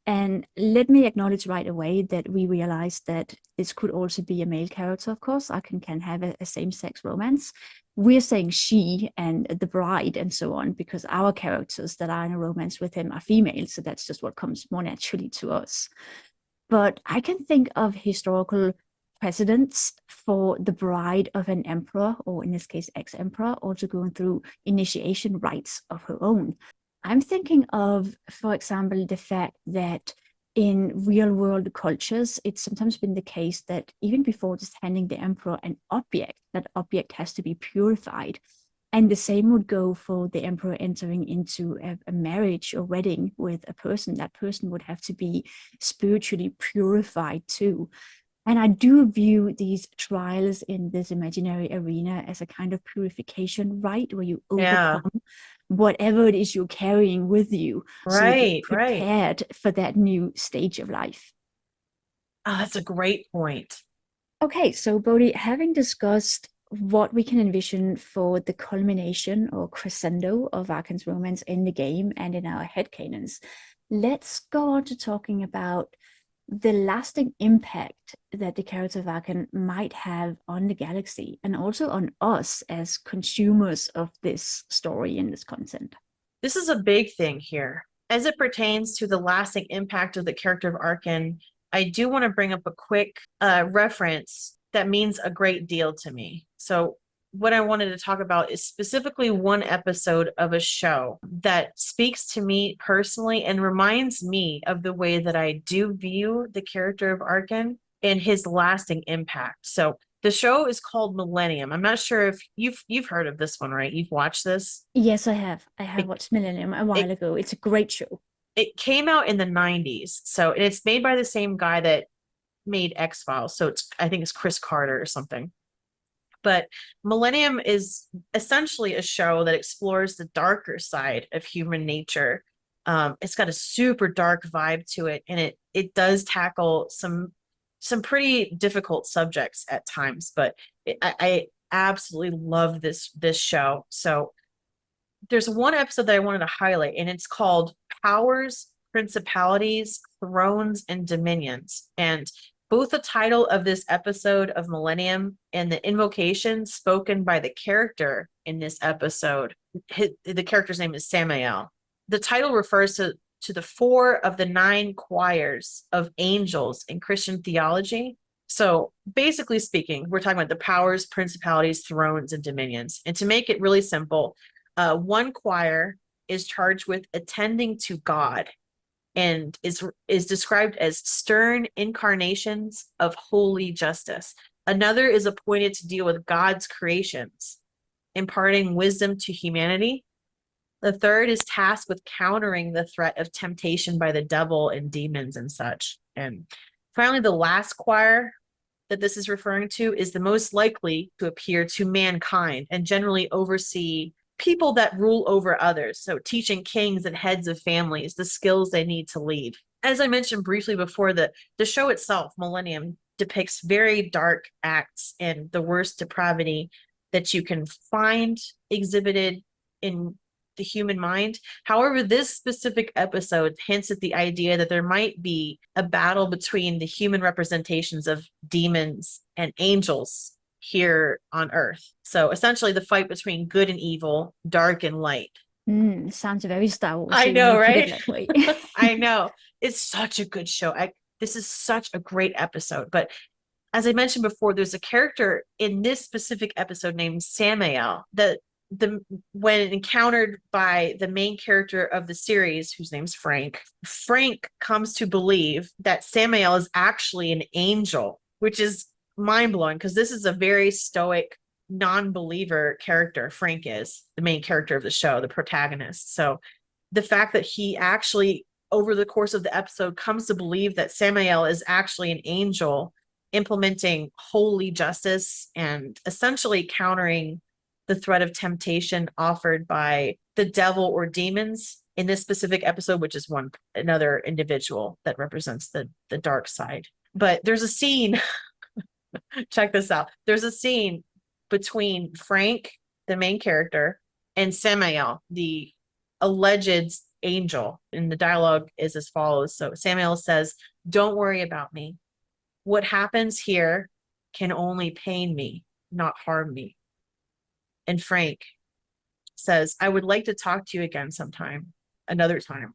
S3: And let me acknowledge right away that we realize that this could also be a male character, of course. Arcann can have a same-sex romance. We're saying she and the bride and so on because our characters that are in a romance with him are female, so that's just what comes more naturally to us. But I can think of historical precedents for the bride of an emperor, or in this case ex-emperor, also going through initiation rites of her own. I'm thinking of, for example, the fact that in real world cultures, it's sometimes been the case that even before just handing the emperor an object, that object has to be purified. And the same would go for the emperor entering into a marriage or wedding with a person. That person would have to be spiritually purified too. And I do view these trials in this imaginary arena as a kind of purification rite, where you overcome whatever it is you're carrying with you, so that you're prepared for that new stage of life.
S2: Oh, that's a great point.
S3: Okay, so Bodhi, having discussed what we can envision for the culmination or crescendo of Arcann's romance in the game and in our headcanons, let's go on to talking about the lasting impact that the character of Arcann might have on the galaxy and also on us as consumers of this story and this content.
S2: This is a big thing here. As it pertains to the lasting impact of the character of Arcann, I do want to bring up a quick reference that means a great deal to me. So what I wanted to talk about is specifically one episode of a show that speaks to me personally and reminds me of the way that I do view the character of Arcann and his lasting impact. So The show is called Millennium. I'm not sure if you've heard of this one, right? You've watched this.
S3: Yes, I have. I have watched Millennium a while ago. It's a great show.
S2: It came out in the 90s. So, and it's made by the same guy that made X-Files. So I think it's Chris Carter or something. But Millennium is essentially a show that explores the darker side of human nature. It's got a super dark vibe to it, and it does tackle some pretty difficult subjects at times. But I absolutely love this show. So there's one episode that I wanted to highlight, and it's called Powers, Principalities, Thrones, and Dominions. And both the title of this episode of Millennium and the invocation spoken by the character in this episode, the character's name is Samael. The title refers to the 4 of the 9 choirs of angels in Christian theology. So basically speaking, we're talking about the powers, principalities, thrones, and dominions. And to make it really simple, one choir is charged with attending to God and is described as stern incarnations of holy justice. Another is appointed to deal with God's creations, imparting wisdom to humanity. The third is tasked with countering the threat of temptation by the devil and demons and such. And finally, the last choir that this is referring to is the most likely to appear to mankind and generally oversee people that rule over others. So teaching kings and heads of families the skills they need to lead. As I mentioned briefly before, the show itself, Millennium, depicts very dark acts and the worst depravity that you can find exhibited in the human mind. However, this specific episode hints at the idea that there might be a battle between the human representations of demons and angels here on Earth. So essentially the fight between good and evil, dark and light.
S3: Sounds very Star Wars.
S2: I know, right?
S3: That
S2: I know. It's such a good show. This is such a great episode. But as I mentioned before, there's a character in this specific episode named Samael that when encountered by the main character of the series, whose name's Frank comes to believe that Samael is actually an angel, which is mind-blowing because this is a very stoic non-believer character. Frank is the main character of the show, the protagonist. So the fact that he actually over the course of the episode comes to believe that Samael is actually an angel implementing holy justice and essentially countering the threat of temptation offered by the devil or demons in this specific episode, which is another individual that represents the dark side. But there's a scene check this out. There's a scene between Frank, the main character, and Samael, the alleged angel. And the dialogue is as follows. So Samael says, "Don't worry about me. What happens here can only pain me, not harm me." And Frank says, "I would like to talk to you again sometime, another time."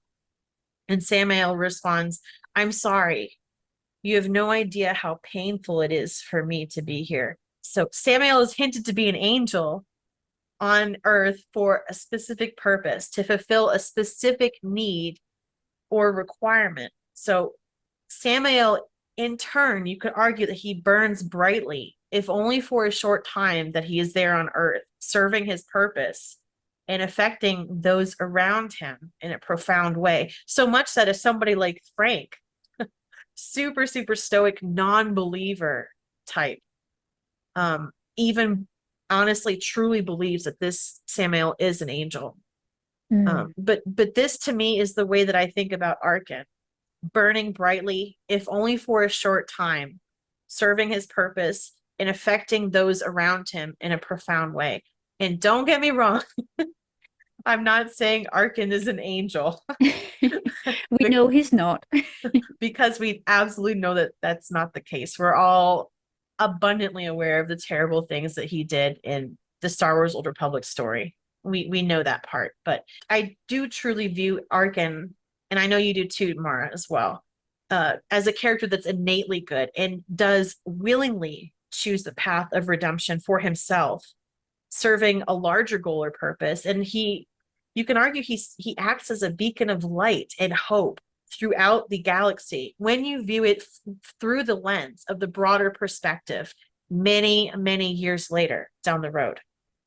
S2: And Samael responds, "I'm sorry. You have no idea how painful it is for me to be here." So Samael is hinted to be an angel on Earth for a specific purpose, to fulfill a specific need or requirement. So Samael, in turn, you could argue that he burns brightly, if only for a short time that he is there on Earth, serving his purpose and affecting those around him in a profound way. So much that if somebody like Frank, super, super stoic, non-believer type, even honestly truly believes that this Samael is an angel. But this to me is the way that I think about Arcann. Burning brightly, if only for a short time, serving his purpose and affecting those around him in a profound way. And don't get me wrong, I'm not saying Arcann is an angel.
S3: We know he's not.
S2: Because we absolutely know that that's not the case. We're all abundantly aware of the terrible things that he did in the Star Wars Old Republic story. We know that part. But I do truly view Arcann, and I know you do too, Mara, as well, as a character that's innately good and does willingly choose the path of redemption for himself, serving a larger goal or purpose. And you can argue he acts as a beacon of light and hope throughout the galaxy when you view it through the lens of the broader perspective many, many years later down the road.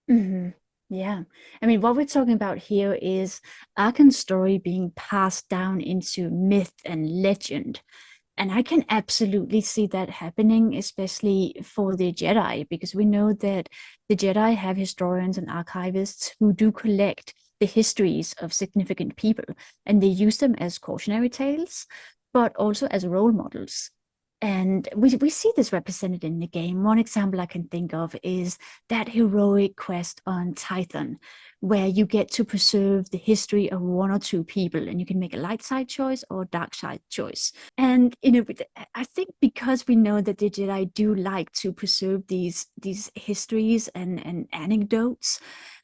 S3: Hmm. Yeah. I mean, what we're talking about here is Arkann's story being passed down into myth and legend. And I can absolutely see that happening, especially for the Jedi, because we know that the Jedi have historians and archivists who do collect the histories of significant people, and they use them as cautionary tales, but also as role models. And we see this represented in the game. One example I can think of is that heroic quest on Tython, where you get to preserve the history of one or two people, and you can make a light side choice or a dark side choice. And I think because we know that the Jedi do like to preserve these histories and anecdotes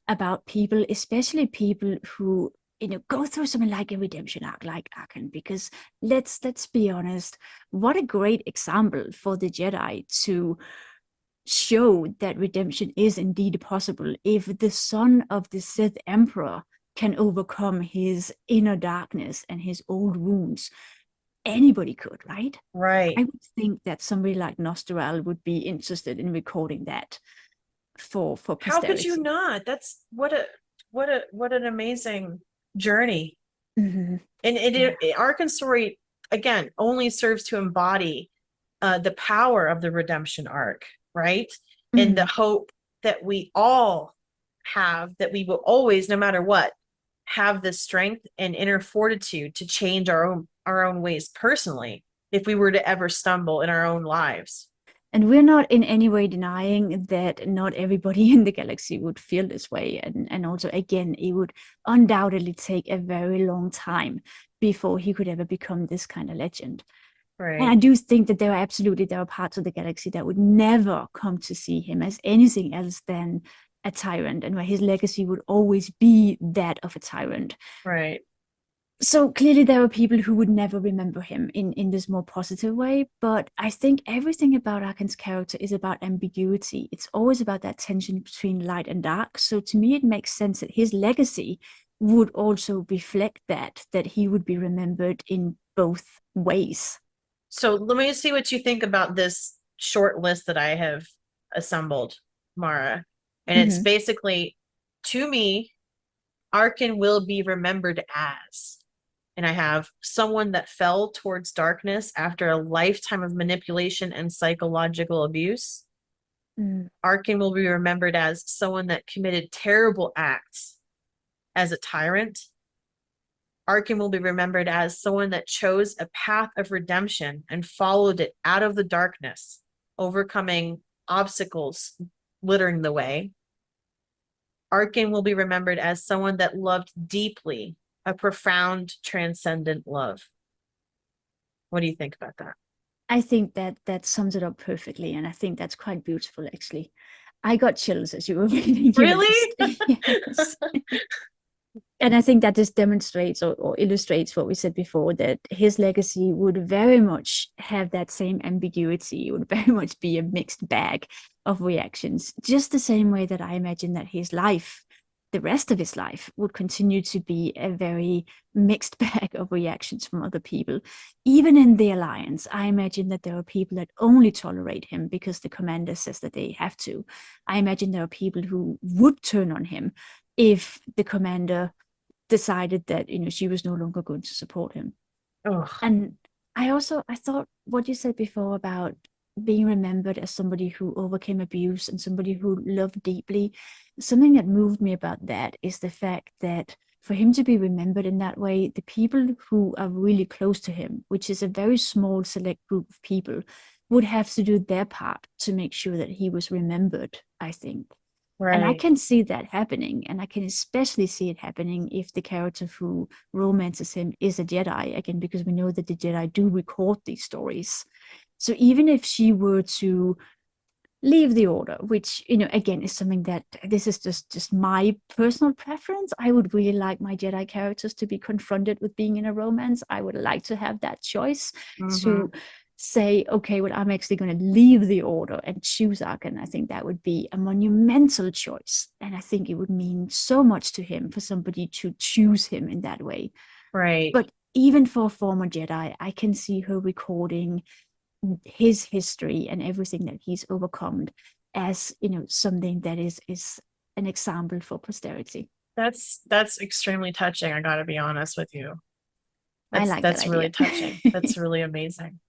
S3: about people, especially people who go through something like a redemption arc like Arcann, because let's be honest, what a great example for the Jedi to show that redemption is indeed possible. If the son of the Sith Emperor can overcome his inner darkness and his old wounds, anybody could, right?
S2: Right.
S3: I would think that somebody like Nostoral would be interested in recording that for posterity.
S2: How could you not? That's what an amazing journey.
S3: Mm-hmm.
S2: And Arkann's story, again, only serves to embody the power of the redemption arc, right?
S3: Mm-hmm.
S2: And the hope that we all have, that we will always, no matter what, have the strength and inner fortitude to change our own ways personally if we were to ever stumble in our own lives.
S3: And we're not in any way denying that not everybody in the galaxy would feel this way. And also, again, it would undoubtedly take a very long time before he could ever become this kind of legend.
S2: Right.
S3: And I do think that there are parts of the galaxy that would never come to see him as anything else than a tyrant, and where his legacy would always be that of a tyrant.
S2: Right.
S3: So clearly there are people who would never remember him in this more positive way, but I think everything about Arkann's character is about ambiguity. It's always about that tension between light and dark. So to me, it makes sense that his legacy would also reflect that he would be remembered in both ways.
S2: So let me see what you think about this short list that I have assembled, Mara. And it's basically, to me, Arcann will be remembered as. And I have someone that fell towards darkness after a lifetime of manipulation and psychological abuse. Arcann will be remembered as someone that committed terrible acts as a tyrant. Arcann will be remembered as someone that chose a path of redemption and followed it out of the darkness, overcoming obstacles littering the way. Arcann will be remembered as someone that loved deeply, a profound, transcendent love. What do you think about that?
S3: I think that sums it up perfectly, and I think that's quite beautiful, actually. I got chills as you were reading.
S2: Really?
S3: Yes. And I think that just demonstrates or illustrates what we said before, that his legacy would very much have that same ambiguity. It would very much be a mixed bag of reactions, just the same way that I imagine that his life, the rest of his life, would continue to be a very mixed bag of reactions from other people. Even in the Alliance, I imagine that there are people that only tolerate him because the commander says that they have to. I imagine there are people who would turn on him if the commander decided that she was no longer going to support him.
S2: Ugh.
S3: And I thought what you said before about being remembered as somebody who overcame abuse and somebody who loved deeply, something that moved me about that is the fact that for him to be remembered in that way, the people who are really close to him, which is a very small select group of people, would have to do their part to make sure that he was remembered, I think.
S2: Right.
S3: And I can see that happening, and I can especially see it happening if the character who romances him is a Jedi, again, because we know that the Jedi do record these stories. So even if she were to leave the order, which, again, is something that this is just my personal preference. I would really like my Jedi characters to be confronted with being in a romance. I would like to have that choice to say, okay, well, I'm actually going to leave the order and choose Arcann. I think that would be a monumental choice. And I think it would mean so much to him for somebody to choose him in that way.
S2: Right.
S3: But even for a former Jedi, I can see her recording his history and everything that he's overcome as, something that is an example for posterity.
S2: That's extremely touching. I got to be honest with you.
S3: I like
S2: that's
S3: that
S2: really
S3: idea.
S2: touching. That's really amazing.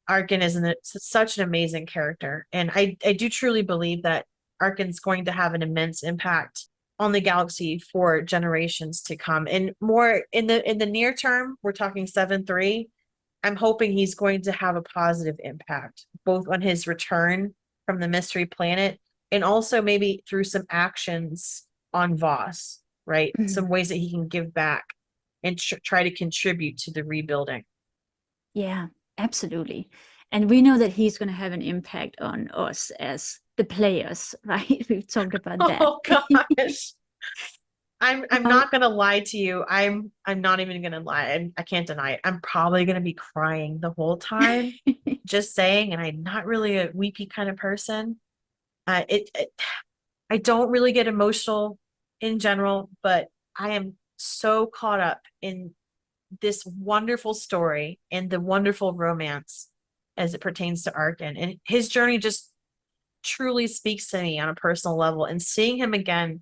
S2: Arcann is such an amazing character, and I do truly believe that Arcann's going to have an immense impact on the galaxy for generations to come. And more in the near term, we're talking 7-3. I'm hoping he's going to have a positive impact, both on his return from the mystery planet and also maybe through some actions on Voss, right? Some ways that he can give back and try to contribute to the rebuilding.
S3: Yeah, absolutely. And we know that he's going to have an impact on us as the players, right? We've talked about that.
S2: Oh gosh. I'm not gonna lie to you. I'm not even gonna lie. I can't deny it. I'm probably gonna be crying the whole time. Just saying, and I'm not really a weepy kind of person. I don't really get emotional in general, but I am so caught up in this wonderful story and the wonderful romance as it pertains to Arcann. And his journey just truly speaks to me on a personal level. And seeing him again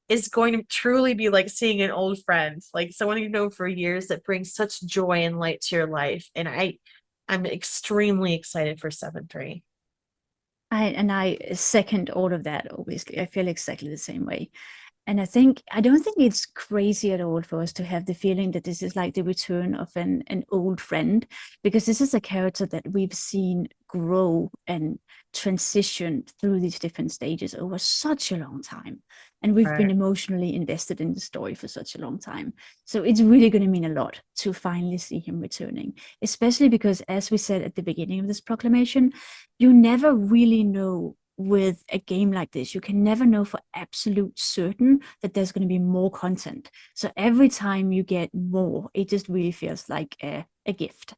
S2: is going to truly be like seeing an old friend, like someone you've known for years that brings such joy and light to your life. And I'm extremely excited for 7-3.
S3: I second all of that, obviously. I feel exactly the same way. And I don't think it's crazy at all for us to have the feeling that this is like the return of an old friend, because this is a character that we've seen grow and transition through these different stages over such a long time. And we've been emotionally invested in the story for such a long time. So it's really going to mean a lot to finally see him returning, especially because, as we said at the beginning of this proclamation, you never really know with a game like this. You can never know for absolute certain that there's going to be more content. So every time you get more, it just really feels like a gift.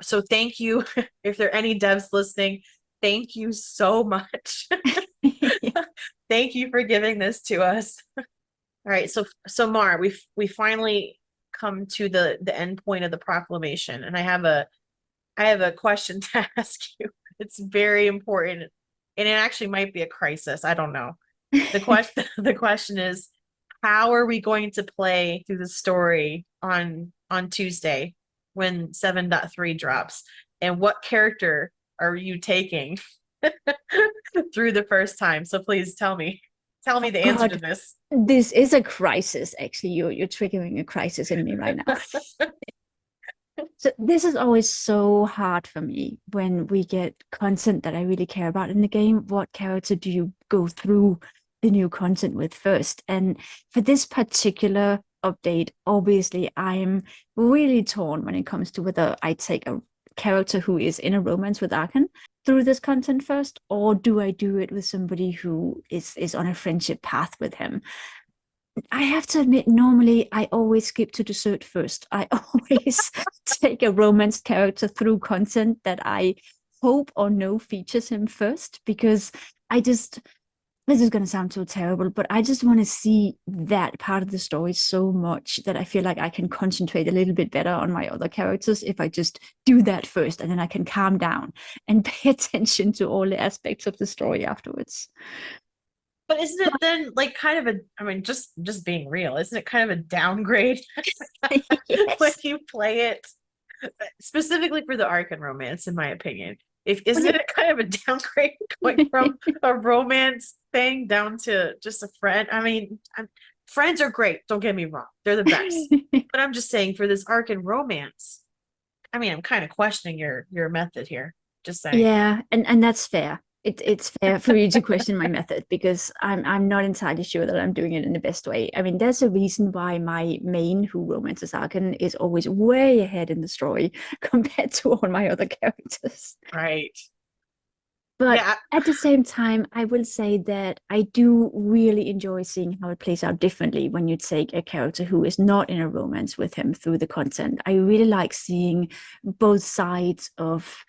S2: So thank you. If there are any devs listening, thank you so much. Thank you for giving this to us. All right, so Mar, we finally come to the end point of the proclamation, and I have a question to ask you. It's very important, and it actually might be a crisis. I don't know. The question is, how are we going to play through the story on Tuesday when 7.3 drops, and what character are you taking through the first time? So please tell me the answer to this.
S3: This is a crisis. Actually, you're triggering a crisis in me right now. So this is always so hard for me when we get content that I really care about in the game. What character do you go through the new content with first? And for this particular update, obviously I'm really torn when it comes to whether I take a character who is in a romance with Arcann through this content first, or do I do it with somebody who is on a friendship path with him? I have to admit, normally I always skip to dessert first. I always take a romance character through content that I hope or know features him first, because this is going to sound so terrible, but I just want to see that part of the story so much that I feel like I can concentrate a little bit better on my other characters if I just do that first, and then I can calm down and pay attention to all the aspects of the story afterwards.
S2: But isn't it then like kind of just being real, isn't it kind of a downgrade when you play it specifically for the Arcann romance, in my opinion? Isn't it kind of a downgrade going from a romance thing down to just a friend? I mean, friends are great, don't get me wrong, they're the best. But I'm just saying, for this Arcann romance, I mean, I'm kind of questioning your method here. Just saying.
S3: Yeah, and that's fair. It's fair for you to question my method, because I'm not entirely sure that I'm doing it in the best way. I mean, there's a reason why my main who romances Arcann is always way ahead in the story compared to all my other characters.
S2: Right.
S3: But
S2: yeah.
S3: At the same time, I will say that I do really enjoy seeing how it plays out differently when you take a character who is not in a romance with him through the content. I really like seeing both sides of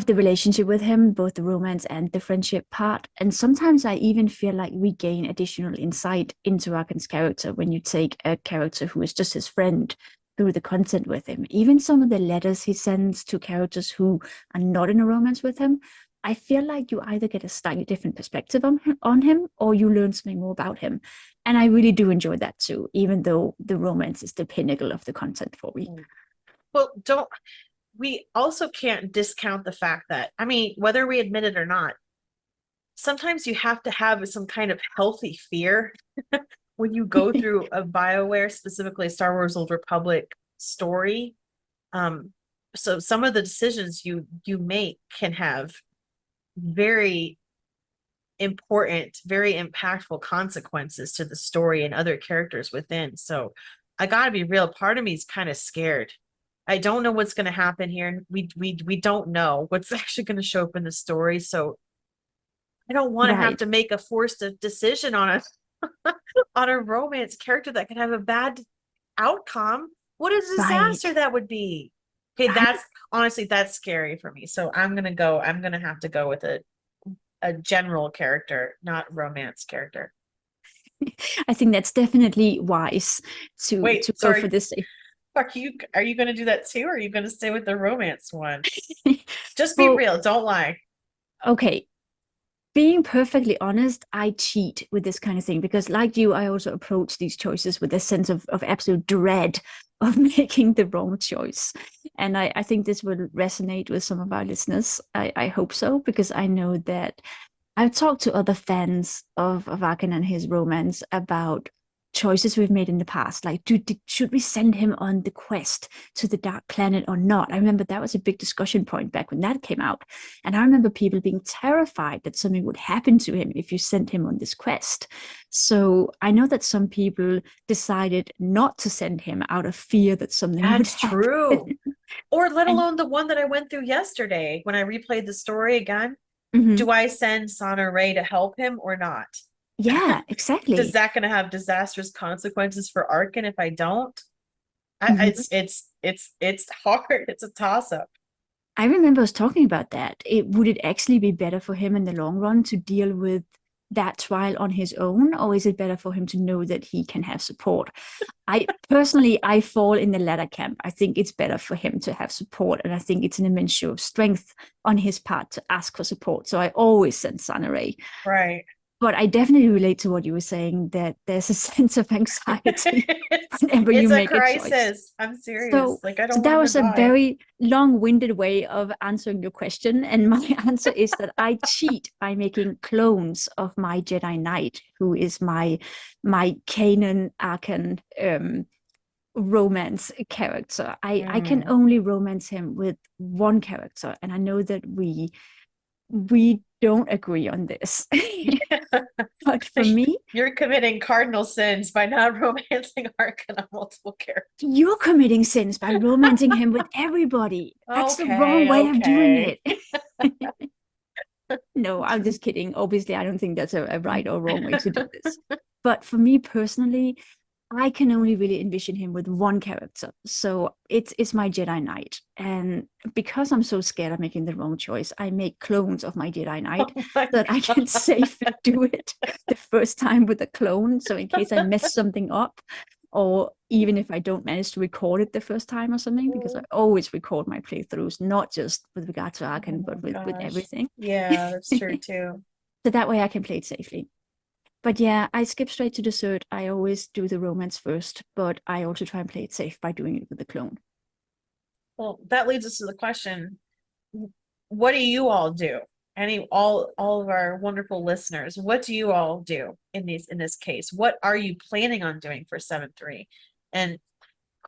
S3: the relationship with him, both the romance and the friendship part. And sometimes I even feel like we gain additional insight into Arkann's character when you take a character who is just his friend through the content with him. Even some of the letters he sends to characters who are not in a romance with him, I feel like you either get a slightly different perspective on him or you learn something more about him. And I really do enjoy that too, even though the romance is the pinnacle of the content for me.
S2: Well, we also can't discount the fact that, I mean, whether we admit it or not, sometimes you have to have some kind of healthy fear when you go through a BioWare, specifically Star Wars Old Republic story. So some of the decisions you make can have very important, very impactful consequences to the story and other characters within. So I gotta be real, part of me is kind of scared. I don't know what's going to happen here. We don't know what's actually going to show up in the story. So I don't want to have to make a forced decision on a romance character that could have a bad outcome. What a disaster that would be. Okay, that's honestly, that's scary for me. So I'm gonna have to go with a general character, not romance character.
S3: I think that's definitely wise to go for this.
S2: Are you going to do that too, or are you going to stay with the romance one? Just be real. Don't lie.
S3: Okay. Being perfectly honest, I cheat with this kind of thing because, like you, I also approach these choices with a sense of absolute dread of making the wrong choice. And I think this will resonate with some of our listeners. I hope so, because I know that I've talked to other fans of Arcann and his romance about choices we've made in the past, like should we send him on the quest to the Dark Planet or not? I remember that was a big discussion point back when that came out, and I remember people being terrified that something would happen to him if you sent him on this quest. So I know that some people decided not to send him out of fear that something would happen.
S2: That's true. Or let alone the one that I went through yesterday when I replayed the story again. Do I send Sana Ray to help him or not?
S3: Yeah, exactly.
S2: Is that going to have disastrous consequences for Arcann if I don't? It's hard. It's a toss-up.
S3: I remember us talking about that. Would it actually be better for him in the long run to deal with that trial on his own, or is it better for him to know that he can have support? I fall in the latter camp. I think it's better for him to have support, and I think it's an immense show of strength on his part to ask for support. So I always send Sana Ray.
S2: Right.
S3: But I definitely relate to what you were saying, that there's a sense of anxiety whenever you make a crisis.
S2: Choice. I'm serious.
S3: So that was a very long-winded way of answering your question. And my answer is that I cheat by making clones of my Jedi Knight, who is my Kanan Arcann romance character. I can only romance him with one character. And I know that we don't agree on this. But for me,
S2: you're committing cardinal sins by not romancing Arcann on multiple characters.
S3: You're committing sins by romancing him with everybody. That's the wrong way of doing it. No, I'm just kidding. Obviously, I don't think that's a right or wrong way to do this. But for me personally, I can only really envision him with one character. So it's my Jedi Knight. And because I'm so scared of making the wrong choice, I make clones of my Jedi Knight that I can safely do it the first time with a clone. So in case I mess something up, or even if I don't manage to record it the first time or something, because I always record my playthroughs, not just with regard to Arcann, but with everything.
S2: Yeah, that's true too.
S3: So that way I can play it safely. But yeah, I skip straight to dessert. I always do the romance first, but I also try and play it safe by doing it with the clone.
S2: Well, that leads us to the question: what do you all do? All of our wonderful listeners, what do you all do in this case? What are you planning on doing for 7-3? And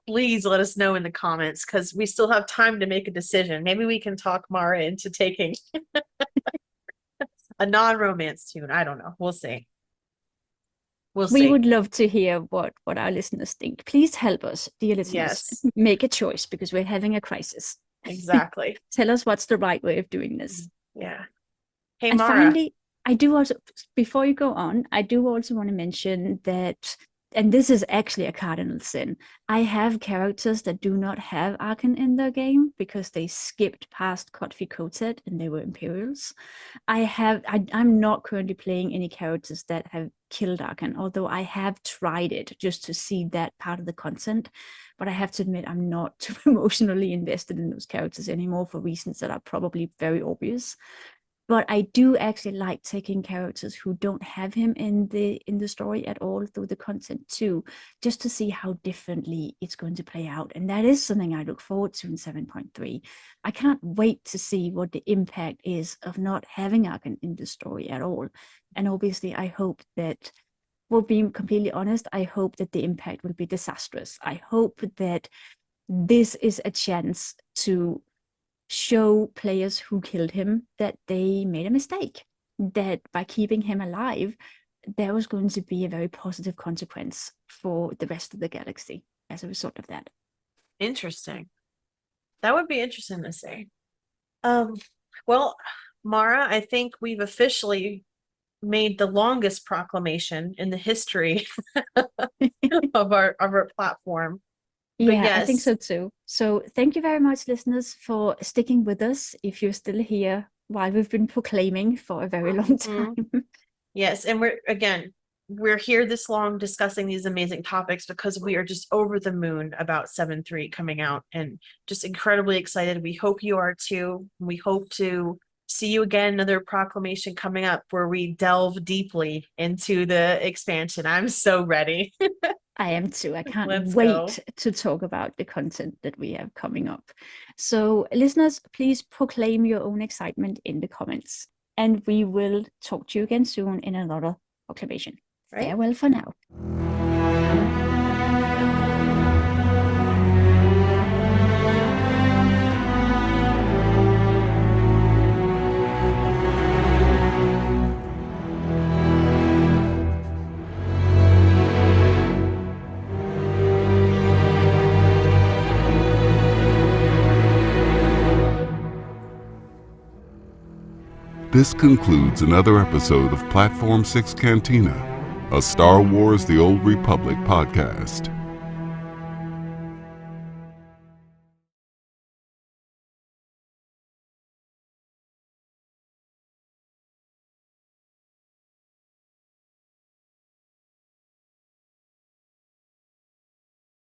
S2: please let us know in the comments, because we still have time to make a decision. Maybe we can talk Mara into taking a non-romance tune. I don't know. We'll see.
S3: We would love to hear what our listeners think. Please help us, dear listeners, make a choice, because we're having a crisis.
S2: Exactly.
S3: Tell us what's the right way of doing this.
S2: Yeah. Hey,
S3: and
S2: Mara.
S3: finally, I do also, before you go on, I do also want to mention that and this is actually a cardinal sin. I have characters that do not have Arcann in their game because they skipped past Codfi-Coated and they were Imperials. I'm not currently playing any characters that have killed Arcann, although I have tried it just to see that part of the content. But I have to admit, I'm not too emotionally invested in those characters anymore for reasons that are probably very obvious. But I do actually like taking characters who don't have him in the story at all through the content too, just to see how differently it's going to play out. And that is something I look forward to in 7.3. I can't wait to see what the impact is of not having Arcann in the story at all. And obviously, I hope that, well, being completely honest, I hope that the impact will be disastrous. I hope that this is a chance to show players who killed him that they made a mistake, that by keeping him alive, there was going to be a very positive consequence for the rest of the galaxy as a result of that.
S2: Interesting. That would be interesting to see. Well, Mara, I think we've officially made the longest proclamation in the history of our platform. But
S3: Yeah, I think
S2: yes.
S3: so too. So thank you very much, listeners, for sticking with us if you're still here while we've been proclaiming for a very long time.
S2: Yes, and we're here this long discussing these amazing topics because we are just over the moon about 7.3 coming out and just incredibly excited. We hope you are too. We hope to see you again, another proclamation coming up where we delve deeply into the expansion. I'm so ready.
S3: I am too. I can't
S2: Let's
S3: wait
S2: go.
S3: to talk about the content that we have coming up. So, listeners, please proclaim your own excitement in the comments. And we will talk to you again soon in another proclamation.
S2: Right?
S3: Farewell for now.
S1: This concludes another episode of Platform 6 Cantina, a Star Wars The Old Republic podcast.